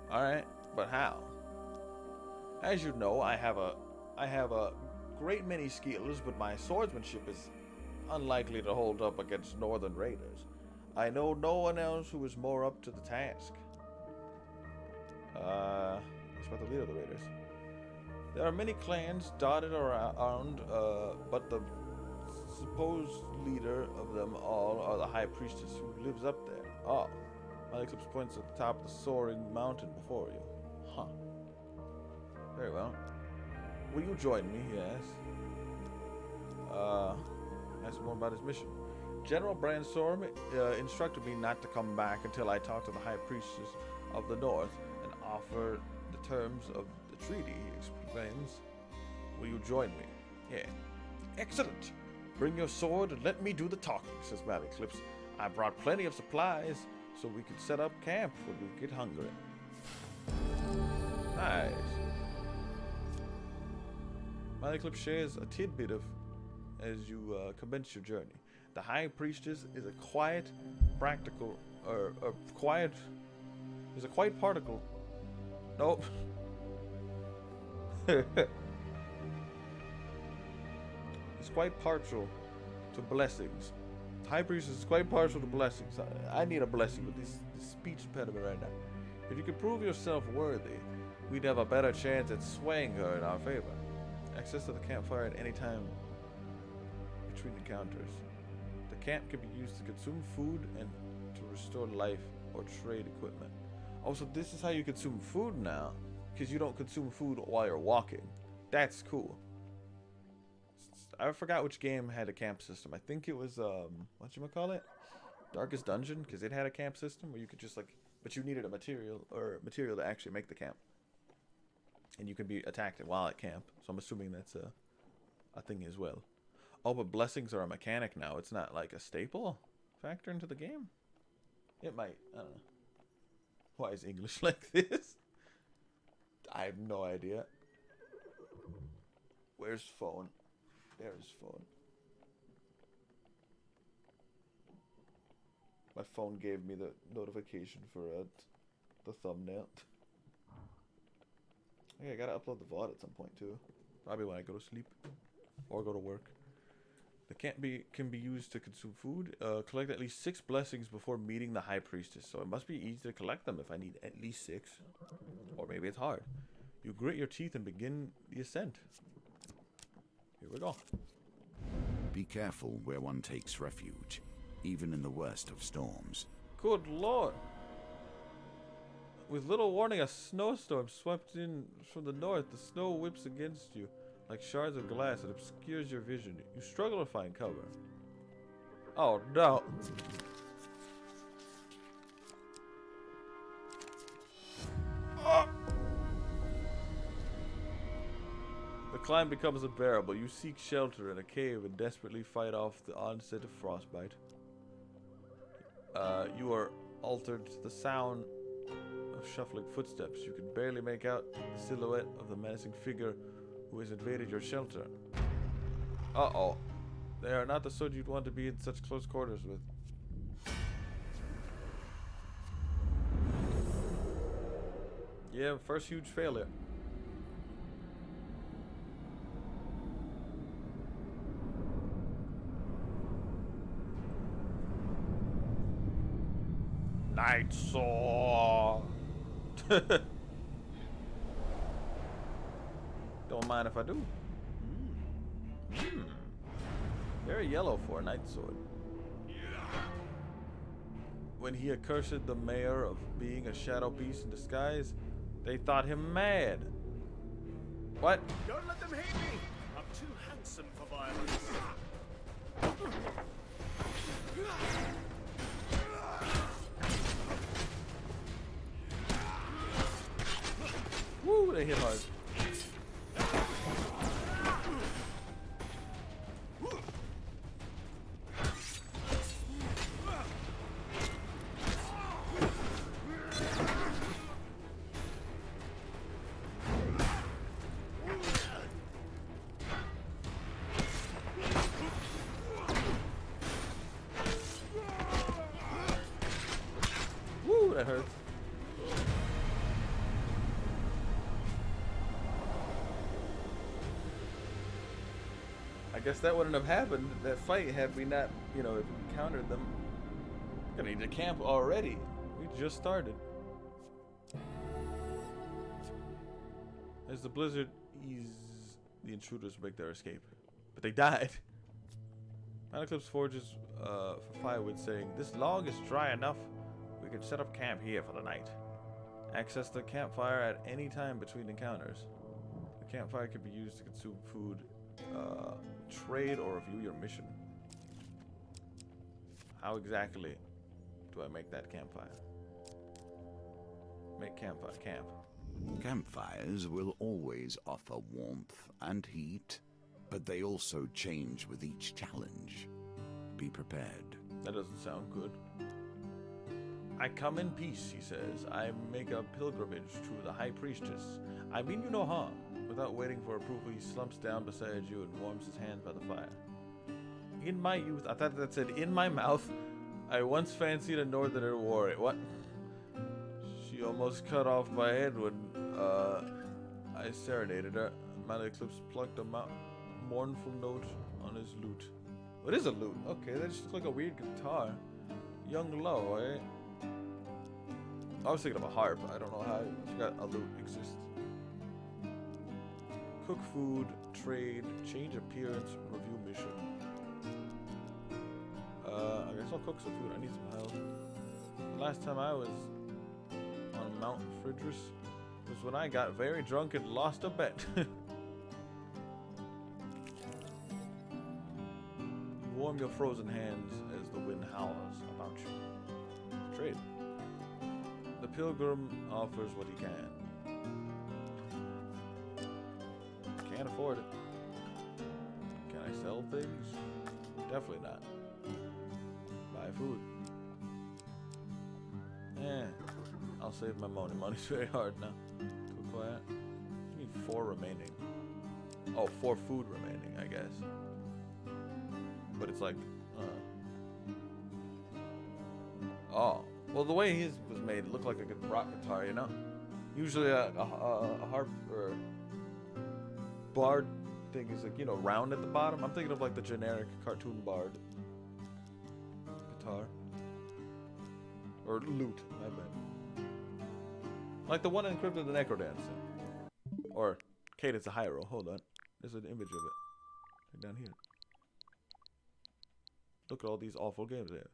Alright, but how? As you know, I have a great many skills, but my swordsmanship is unlikely to hold up against northern raiders. I know no one else who is more up to the task. It's about the leader of the raiders. There are many clans dotted around, but the supposed leader of them all are the High Priestess who lives up there. Oh, my Eclipse points at the top of the soaring mountain before you. Huh. Very well. Will you join me? He asks. Ask more about his mission. General Brandstorm instructed me not to come back until I talked to the High Priestess of the North and offer the terms of the treaty, he explains. Will you join me? Yeah. Excellent. Bring your sword and let me do the talking, says Malaclips. I brought plenty of supplies so we could set up camp when we get hungry. Nice. Malaclips shares a tidbit of as you commence your journey. The High Priestess is a quiet, practical, is a quiet particle. Nope. It's quite partial to blessings. High Priestess is quite partial to blessings. I need a blessing with this speech impediment right now. If you could prove yourself worthy, we'd have a better chance at swaying her in our favor. Access to the campfire at any time between encounters. The camp can be used to consume food and to restore life or trade equipment. Also, this is how you consume food now, because you don't consume food while you're walking. That's cool. I forgot which game had a camp system. I think it was whatchamacallit? Darkest Dungeon, because it had a camp system where you could just like, but you needed a material to actually make the camp. And you can be attacked while at camp. So I'm assuming that's a thing as well. Oh, but blessings are a mechanic now. It's not like a staple factor into the game. It might. I don't know. Why is English like this? I have no idea. Where's phone? There's phone. My phone gave me the notification for the thumbnail. Hey, I gotta upload the VOD at some point too. Probably when I go to sleep or go to work. The camp can be used to consume food. Collect at least 6 blessings before meeting the High Priestess. So it must be easy to collect them if I need at least 6. Or maybe it's hard. You grit your teeth and begin the ascent. Here we go. Be careful where one takes refuge, even in the worst of storms. Good lord. With little warning, a snowstorm swept in from the north. The snow whips against you like shards of glass and obscures your vision. You struggle to find cover. Oh no. Oh. The climb becomes unbearable. You seek shelter in a cave and desperately fight off the onset of frostbite. You are altered to the sound of shuffling footsteps. You can barely make out the silhouette of the menacing figure who has invaded your shelter. Uh-oh. They are not the sort you'd want to be in such close quarters with. Yeah, first huge failure. Night Saw. Don't mind if I do. Very yellow for a night sword. When he accursed the mayor of being a shadow beast in disguise, they thought him mad. What? Don't let them hit me! I'm too handsome for violence. Woo, they hit hard. Woo, that hurts. I guess that wouldn't have happened, that fight, had we not, if we countered them. Gonna need to camp already. We just started. As the blizzard eases, the intruders make their escape. But they died. Mount Eclipse forges for firewood, saying, "This log is dry enough. We can set up camp here for the night. Access the campfire at any time between encounters. The campfire can be used to consume food, trade, or review your mission." How exactly do I make that campfire? Make campfire. Camp. Campfires will always offer warmth and heat, but they also change with each challenge. Be prepared. That doesn't sound good. "I come in peace," he says. "I make a pilgrimage to the High Priestess. I mean you no harm." Without waiting for approval, he slumps down beside you and warms his hands by the fire. "In my youth," I thought that said "in my mouth, I once fancied a northerner wore it." What? "She almost cut off my head when, I serenaded her." Mount Eclipse plucked a mournful note on his lute. What is a lute? Okay, that just looks like a weird guitar. Young low, eh? I was thinking of a harp. I don't know how I forgot a lute exists. Cook food, trade, change appearance, review mission. I guess I'll cook some food. I need some health. The last time I was on Mount Fridris was when I got very drunk and lost a bet. Warm your frozen hands as the wind howls about you. Trade. The pilgrim offers what he can. Can't afford it. Can I sell things? Definitely not. Buy food. I'll save my money. Money's very hard now to acquire. I need 4 remaining. Oh, 4 food remaining, I guess. But it's like, oh, well, the way his was made, it looked like a good rock guitar, you know. Usually a harp or bard thing is like, you know, round at the bottom. I'm thinking of like the generic cartoon bard guitar or lute. I bet. Like the one in Crypt of the Necrodance. Or Cadence of Hyrule. Hold on. There's an image of it. Right down here. Look at all these awful games there.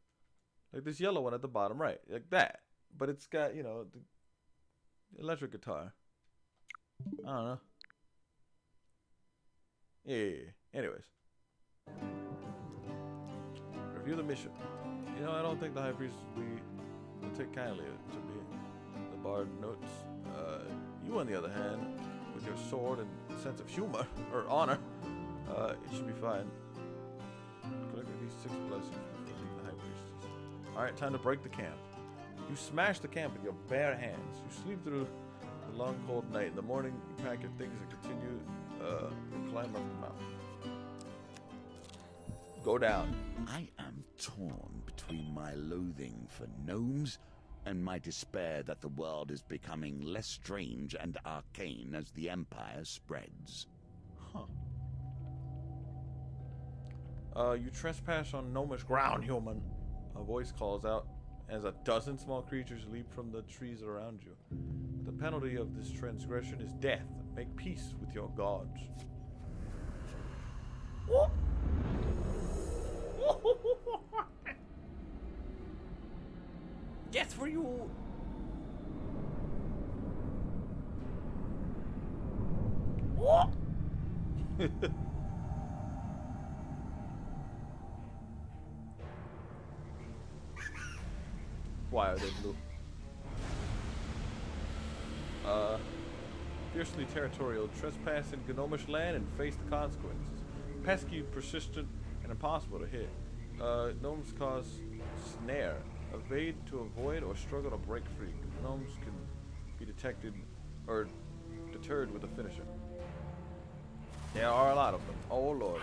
Like this yellow one at the bottom right. Like that. But it's got, you know, the electric guitar. I don't know. Yeah. Anyways. Review the mission. You know, I don't think the High Priest will take kindly to me. The bard notes. You, on the other hand, with your sword and sense of humor, or honor, it should be fine. Collect these 6 blessings before leaving the High Priestess. Alright, time to break the camp. You smash the camp with your bare hands. You sleep through the long cold night. In the morning, you pack your things and continue to climb up the mountain. Go down. I am torn between my loathing for gnomes and my despair that the world is becoming less strange and arcane as the Empire spreads. Huh. You trespass on gnomish ground, human. A voice calls out as a dozen small creatures leap from the trees around you. The penalty of this transgression is death. Make peace with your gods. Death for you! Why are they blue? Fiercely territorial, trespass in gnomish land and face the consequences. Pesky, persistent, and impossible to hit. Gnomes cause snare. Evade to avoid or struggle to break free. Gnomes can be detected or deterred with a finisher. There are a lot of them. Oh lord.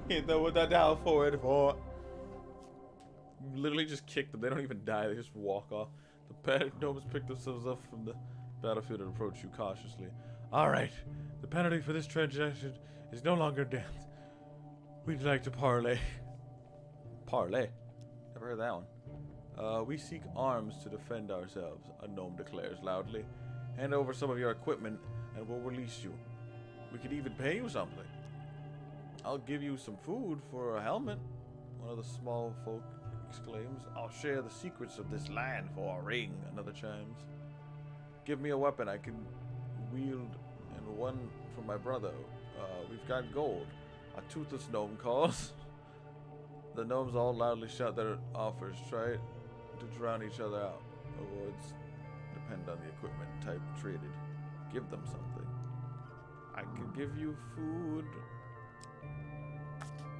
Hit them with that down forward for. You literally just kick them. They don't even die. They just walk off. The gnomes pick themselves up from the battlefield and approach you cautiously. All right. The penalty for this transaction is no longer death. We'd like to parley. Parley? Never heard that one. We seek arms to defend ourselves, a gnome declares loudly. Hand over some of your equipment and we'll release you. We could even pay you something. I'll give you some food for a helmet, one of the small folk exclaims. I'll share the secrets of this land for a ring, another chimes. Give me a weapon I can wield and one for my brother. We've got gold. A toothless gnome calls. The gnomes all loudly shout their offers. Try to drown each other out. Awards depend on the equipment type traded. Give them something. I can give you food.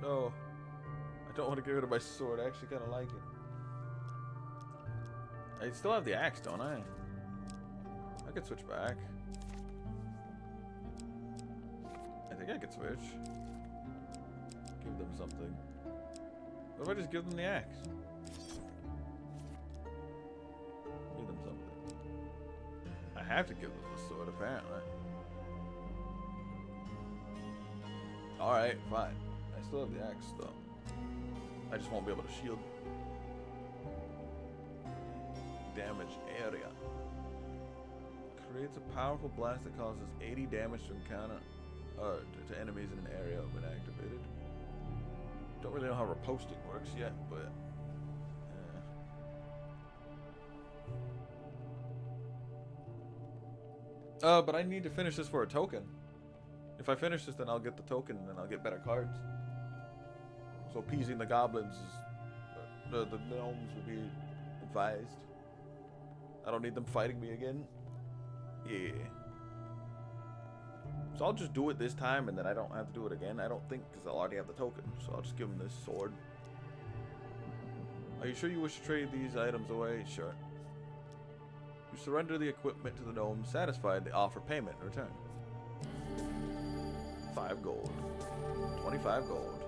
No. I don't want to get rid of my sword. I actually kind of like it. I still have the axe, don't I? I could switch back. I think I could switch. Give them something. What if I just give them the axe? Give them something. I have to give them the sword, apparently. Alright, fine. I still have the axe, though. I just won't be able to shield. Damage area. Creates a powerful blast that causes 80 damage to encounter to enemies in an area when activated. Don't really know how reposting works yet, but but I need to finish this for a token. If I finish this, then I'll get the token, and then I'll get better cards. So appeasing the goblins, the gnomes would be advised. I don't need them fighting me again. Yeah. So I'll just do it this time, and then I don't have to do it again. I don't think, because I'll already have the token. So I'll just give them this sword. Are you sure you wish to trade these items away? Sure. You surrender the equipment to the gnomes. Satisfied, they offer payment in return. 5 gold. 25 gold.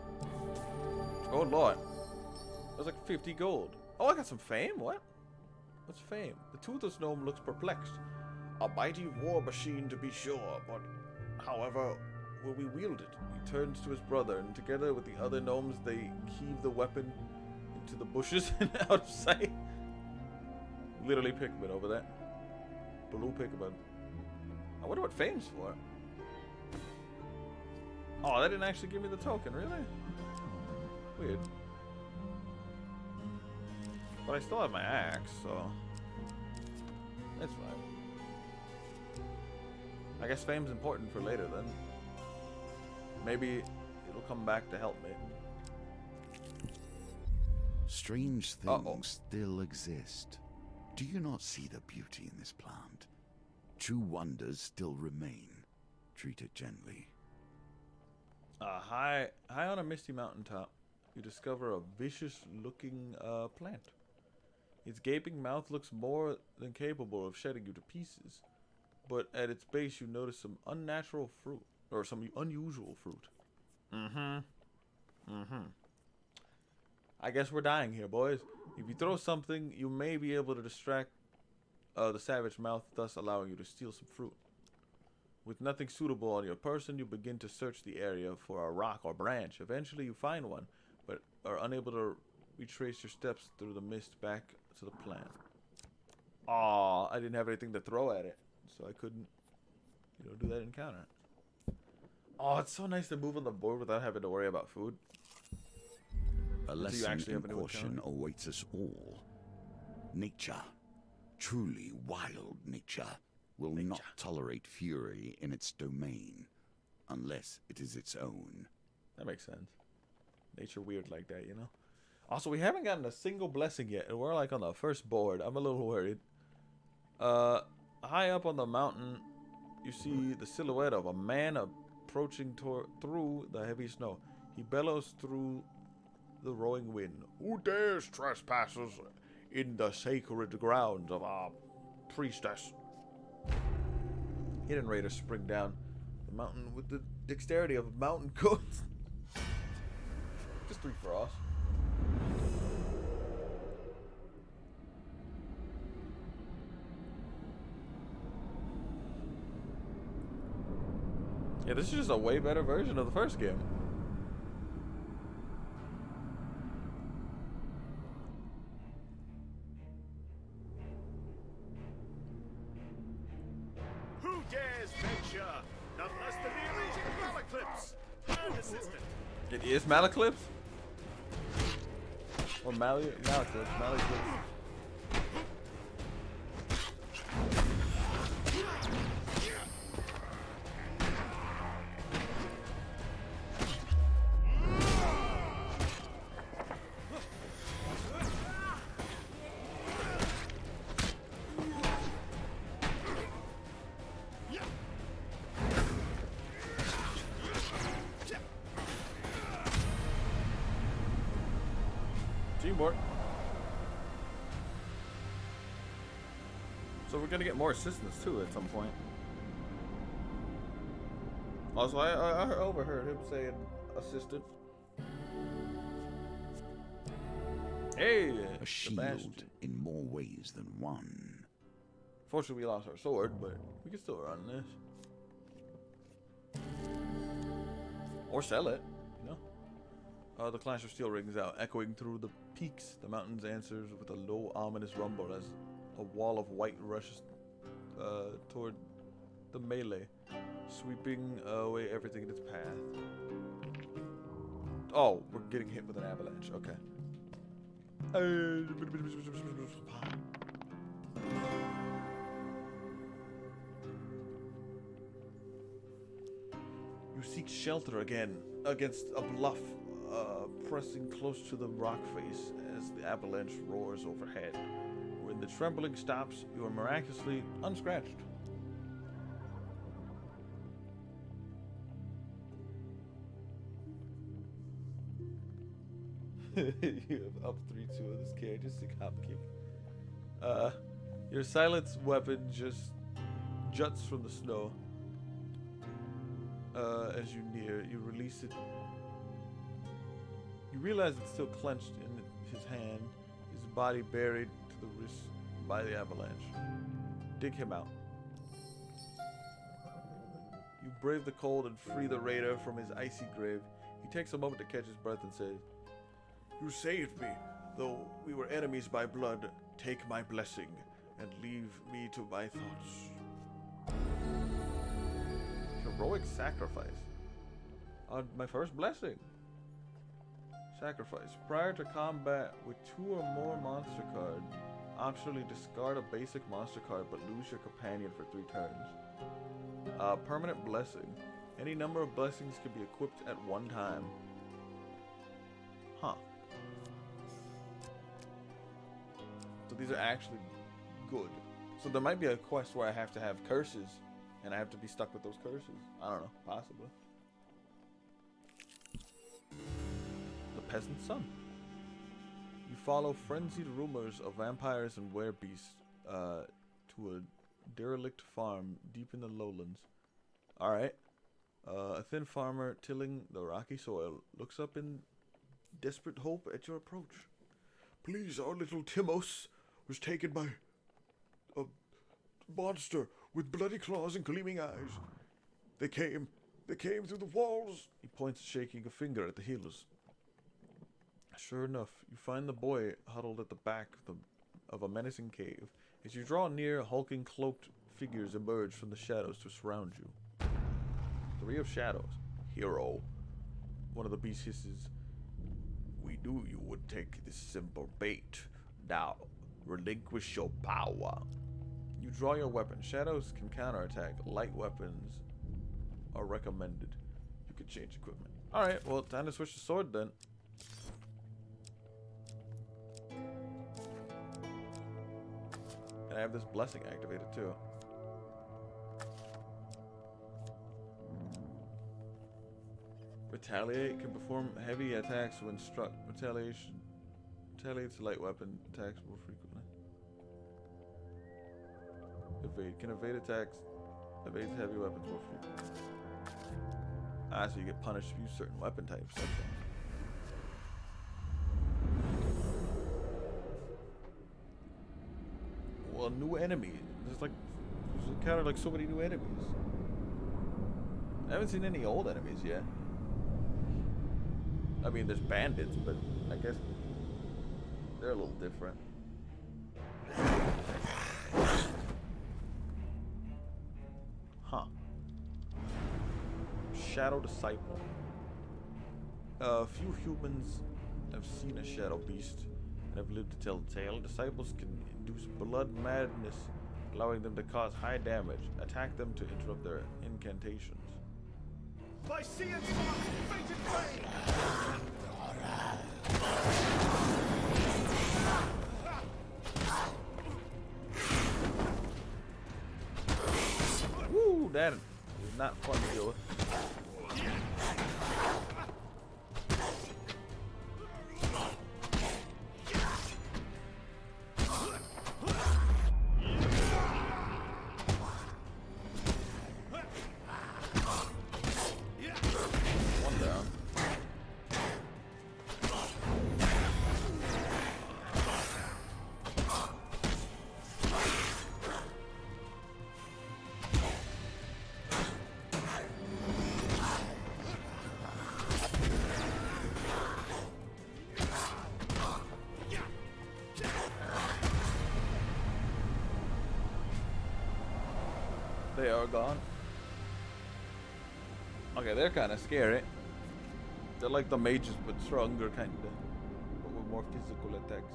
Oh lord. That was like 50 gold. Oh, I got some fame? What? What's fame? The toothless gnome looks perplexed. A mighty war machine to be sure, but however will we wield it? He turns to his brother, and together with the other gnomes, they heave the weapon into the bushes and out of sight. Literally Pikmin over there. Blue Pikmin. I wonder what fame's for. Oh, that didn't actually give me the token, really? Weird. But I still have my axe, so that's fine. I guess fame's important for later then. Maybe it'll come back to help me. Strange things still exist. Do you not see the beauty in this plant? True wonders still remain. Treat it gently. High on a misty mountaintop, you discover a vicious-looking plant. Its gaping mouth looks more than capable of shedding you to pieces, but at its base you notice some unnatural fruit, or some unusual fruit. I guess we're dying here, boys. If you throw something, you may be able to distract the savage mouth, thus allowing you to steal some fruit. With nothing suitable on your person, you begin to search the area for a rock or branch. Eventually you find one, but are unable to retrace your steps through the mist back to the plant. Aw, I didn't have anything to throw at it, so I couldn't, do that encounter. Oh, it's so nice to move on the board without having to worry about food. A lesson in caution awaits us all. Nature, truly wild nature, will not tolerate fury in its domain, unless it is its own. That makes sense. Nature weird like that, Also, we haven't gotten a single blessing yet, and we're like on the first board. I'm a little worried. High up on the mountain, you see the silhouette of a man approaching through the heavy snow. He bellows through the roaring wind. Who dares trespass in the sacred grounds of our priestess? Hidden raiders spring down the mountain with the dexterity of mountain goats. Just 3 frost. Yeah, this is just a way better version of the first game. Who dares venture? None less than the Elysian Malaclips, and assistant. It is Malaclips? Or Malaclips. Malaclips. So we're gonna get more assistance too at some point. Also, I overheard him saying assistant. Hey, A shield in more ways than one. Fortunately, we lost our sword, but we can still run this. Or sell it, you know? The clash of steel rings out, echoing through the peaks. The mountains answers with a low, ominous rumble as a wall of white rushes toward the melee, sweeping away everything in its path. Oh, we're getting hit with an avalanche. Okay. You seek shelter again against a bluff, pressing close to the rock face as the avalanche roars overhead. When the trembling stops, you are miraculously unscratched. You have up 3-2 of this character, just a cop kick. Your silence weapon just juts from the snow. As you near, you release it. You realize it's still clenched in his hand, his body buried to the wrist by the avalanche. Dig him out. You brave the cold and free the raider from his icy grave. He takes a moment to catch his breath and says, "You saved me, though we were enemies by blood. Take my blessing and leave me to my thoughts." Heroic sacrifice. My first blessing. Sacrifice. Prior to combat with 2 or more monster cards, optionally discard a basic monster card but lose your companion for 3 turns. Permanent blessing. Any number of blessings can be equipped at one time. Huh. So these are actually good. So there might be a quest where I have to have curses, and I have to be stuck with those curses. I don't know, possibly. The Peasant's Son. You follow frenzied rumors of vampires and werebeasts to a derelict farm deep in the lowlands. Alright. A thin farmer tilling the rocky soil looks up in desperate hope at your approach. Please, our little Timos was taken by a monster with bloody claws and gleaming eyes. They came through the walls. He points, shaking a finger at the healers. Sure enough, you find the boy huddled at the back of a menacing cave. As you draw near, hulking, cloaked figures emerge from the shadows to surround you. 3 of shadows. Hero. One of the beasts hisses. We knew you would take this simple bait. Now, relinquish your power. You draw your weapon. Shadows can counterattack. Light weapons are recommended. You can change equipment. Alright, well, time to switch the sword then. And I have this blessing activated too. Retaliate can perform heavy attacks when struck. Retaliates light weapon attacks more frequently. Evade can evade attacks. Evades heavy weapons more frequently. Ah, so you get punished if you use certain weapon types. Okay. Well, new enemy. There's encountered like so many new enemies. I haven't seen any old enemies yet. I mean, there's bandits, but I guess they're a little different. Huh. Shadow Disciple. Few humans have seen a shadow beast and have lived to tell the tale. Disciples can induce blood madness, allowing them to cause high damage. Attack them to interrupt their incantations. By sea and swamp, fated flame! Woo, that is not fun to deal with. They are gone. Okay, they're kind of scary. They're like the mages, but stronger, kind of. But with more physical attacks.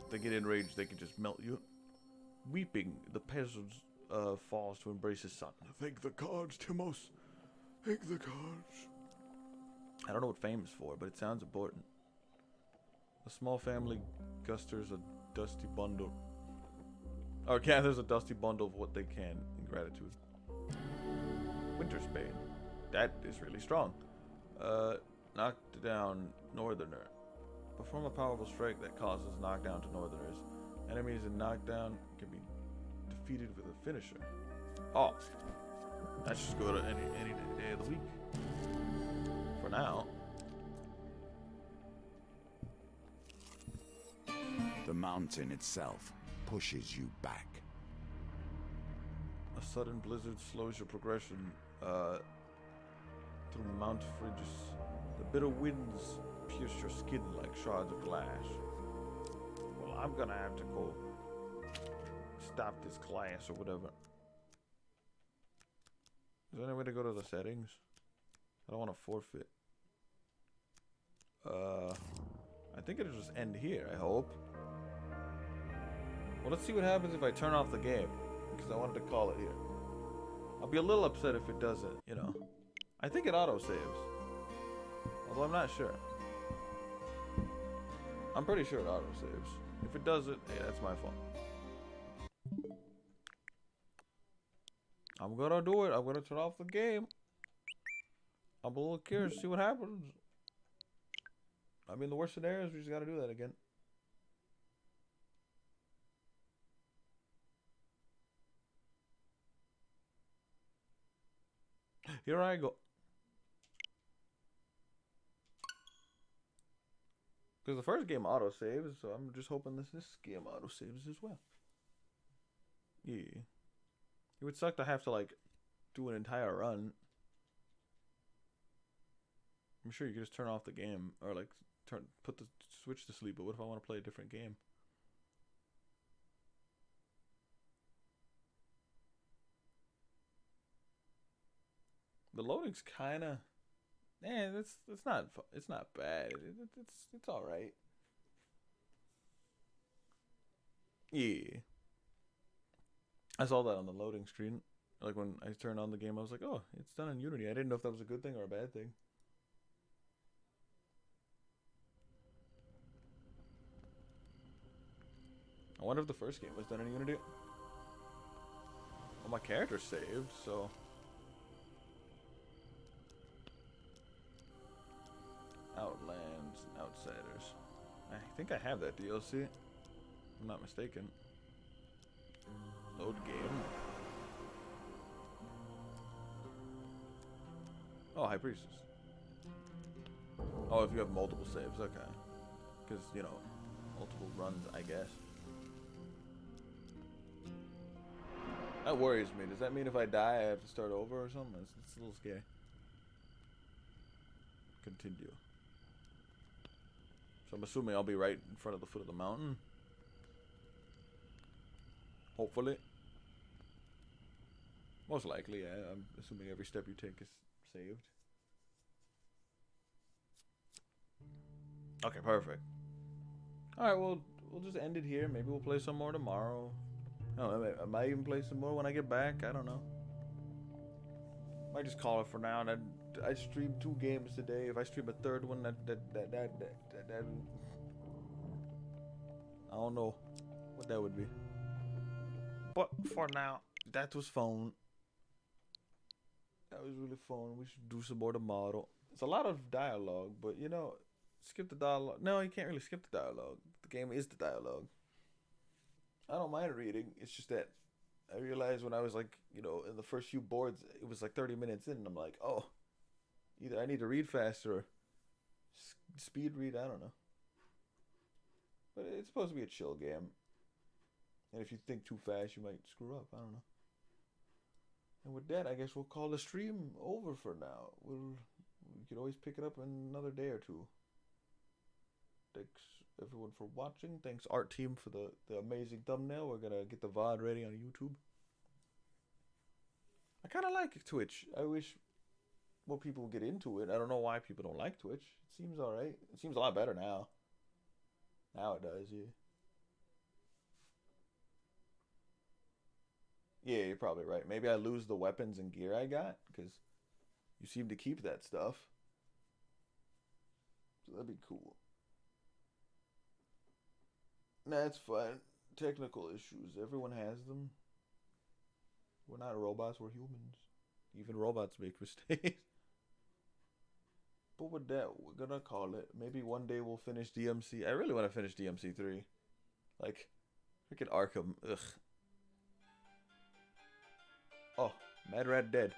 If they get enraged, they can just melt you. Weeping, the peasant falls to embrace his son. Thank the gods, Timos. Thank the gods. I don't know what fame is for, but it sounds important. A small family gusters a dusty bundle. Or gathers a dusty bundle of what they can in gratitude. Winter's Bane. That is really strong. Knocked down Northerner. Perform a powerful strike that causes knockdown to Northerners. Enemies in knockdown can be defeated with a finisher. Oh. That's just go to any day of the week. For now. The mountain itself pushes you back. A sudden blizzard slows your progression through Mount Frigis. The bitter winds pierce your skin like shards of glass. Well, I'm gonna have to go stop this class or whatever. Is there any way to go to the settings? I don't want to forfeit. I think it'll just end here, I hope. Well, let's see what happens if I turn off the game. Because I wanted to call it here. I'll be a little upset if it doesn't, you know. I think it auto-saves. Although I'm not sure. I'm pretty sure it auto-saves. If it doesn't, hey, that's my fault. I'm gonna do it. I'm gonna turn off the game. I'm a little curious to see what happens. I mean, the worst scenarios, we just gotta do that again. Here I go. Because the first game auto-saves, so I'm just hoping this game auto-saves as well. Yeah. It would suck to have to, like, do an entire run. I'm sure you could just turn off the game, or, like, put the switch to sleep, but what if I want to play a different game? The loading's kind of, it's not bad. It's all right. Yeah, I saw that on the loading screen. Like when I turned on the game, I was like, oh, it's done in Unity. I didn't know if that was a good thing or a bad thing. I wonder if the first game was done in Unity. Well, my character's saved, so. Outlands and Outsiders. I think I have that DLC. If I'm not mistaken. Load game. Oh, High Priestess. Oh, if you have multiple saves, okay. Because, you know, multiple runs, I guess. That worries me. Does that mean if I die, I have to start over or something? It's a little scary. Continue. So I'm assuming I'll be right in front of the foot of the mountain. Hopefully. Most likely, yeah. I'm assuming every step you take is saved. Okay, perfect. Alright, well, we'll just end it here. Maybe we'll play some more tomorrow. I don't know, I might even play some more when I get back. I don't know. Might just call it for now. And I stream 2 games today. If I stream a third one, that I don't know what that would be. But for now, that was fun. That was really fun. We should do some more tomorrow. It's a lot of dialogue, but you know, skip the dialogue. No, you can't really skip the dialogue. The game is the dialogue. I don't mind reading. It's just that I realized when I was like, you know, in the first few boards, it was like 30 minutes in, and I'm like, oh, either I need to read faster or speed read. I don't know. But it's supposed to be a chill game. And if you think too fast, you might screw up. I don't know. And with that, I guess we'll call the stream over for now. We could always pick it up in another day or two. Thanks everyone for watching. Thanks Art Team for the amazing thumbnail. We're gonna get the VOD ready on YouTube. I kind of like Twitch. I wish more people would get into it. I don't know why people don't like Twitch. It seems alright. It seems a lot better now. Now it does, yeah. Yeah, you're probably right. Maybe I lose the weapons and gear I got because you seem to keep that stuff. So that'd be cool. Nah, it's fine. Technical issues. Everyone has them. We're not robots, we're humans. Even robots make mistakes. But with that, we're gonna call it. Maybe one day we'll finish DMC. I really want to finish DMC 3. Like, freaking Arkham. Ugh. Oh, Mad Rat dead.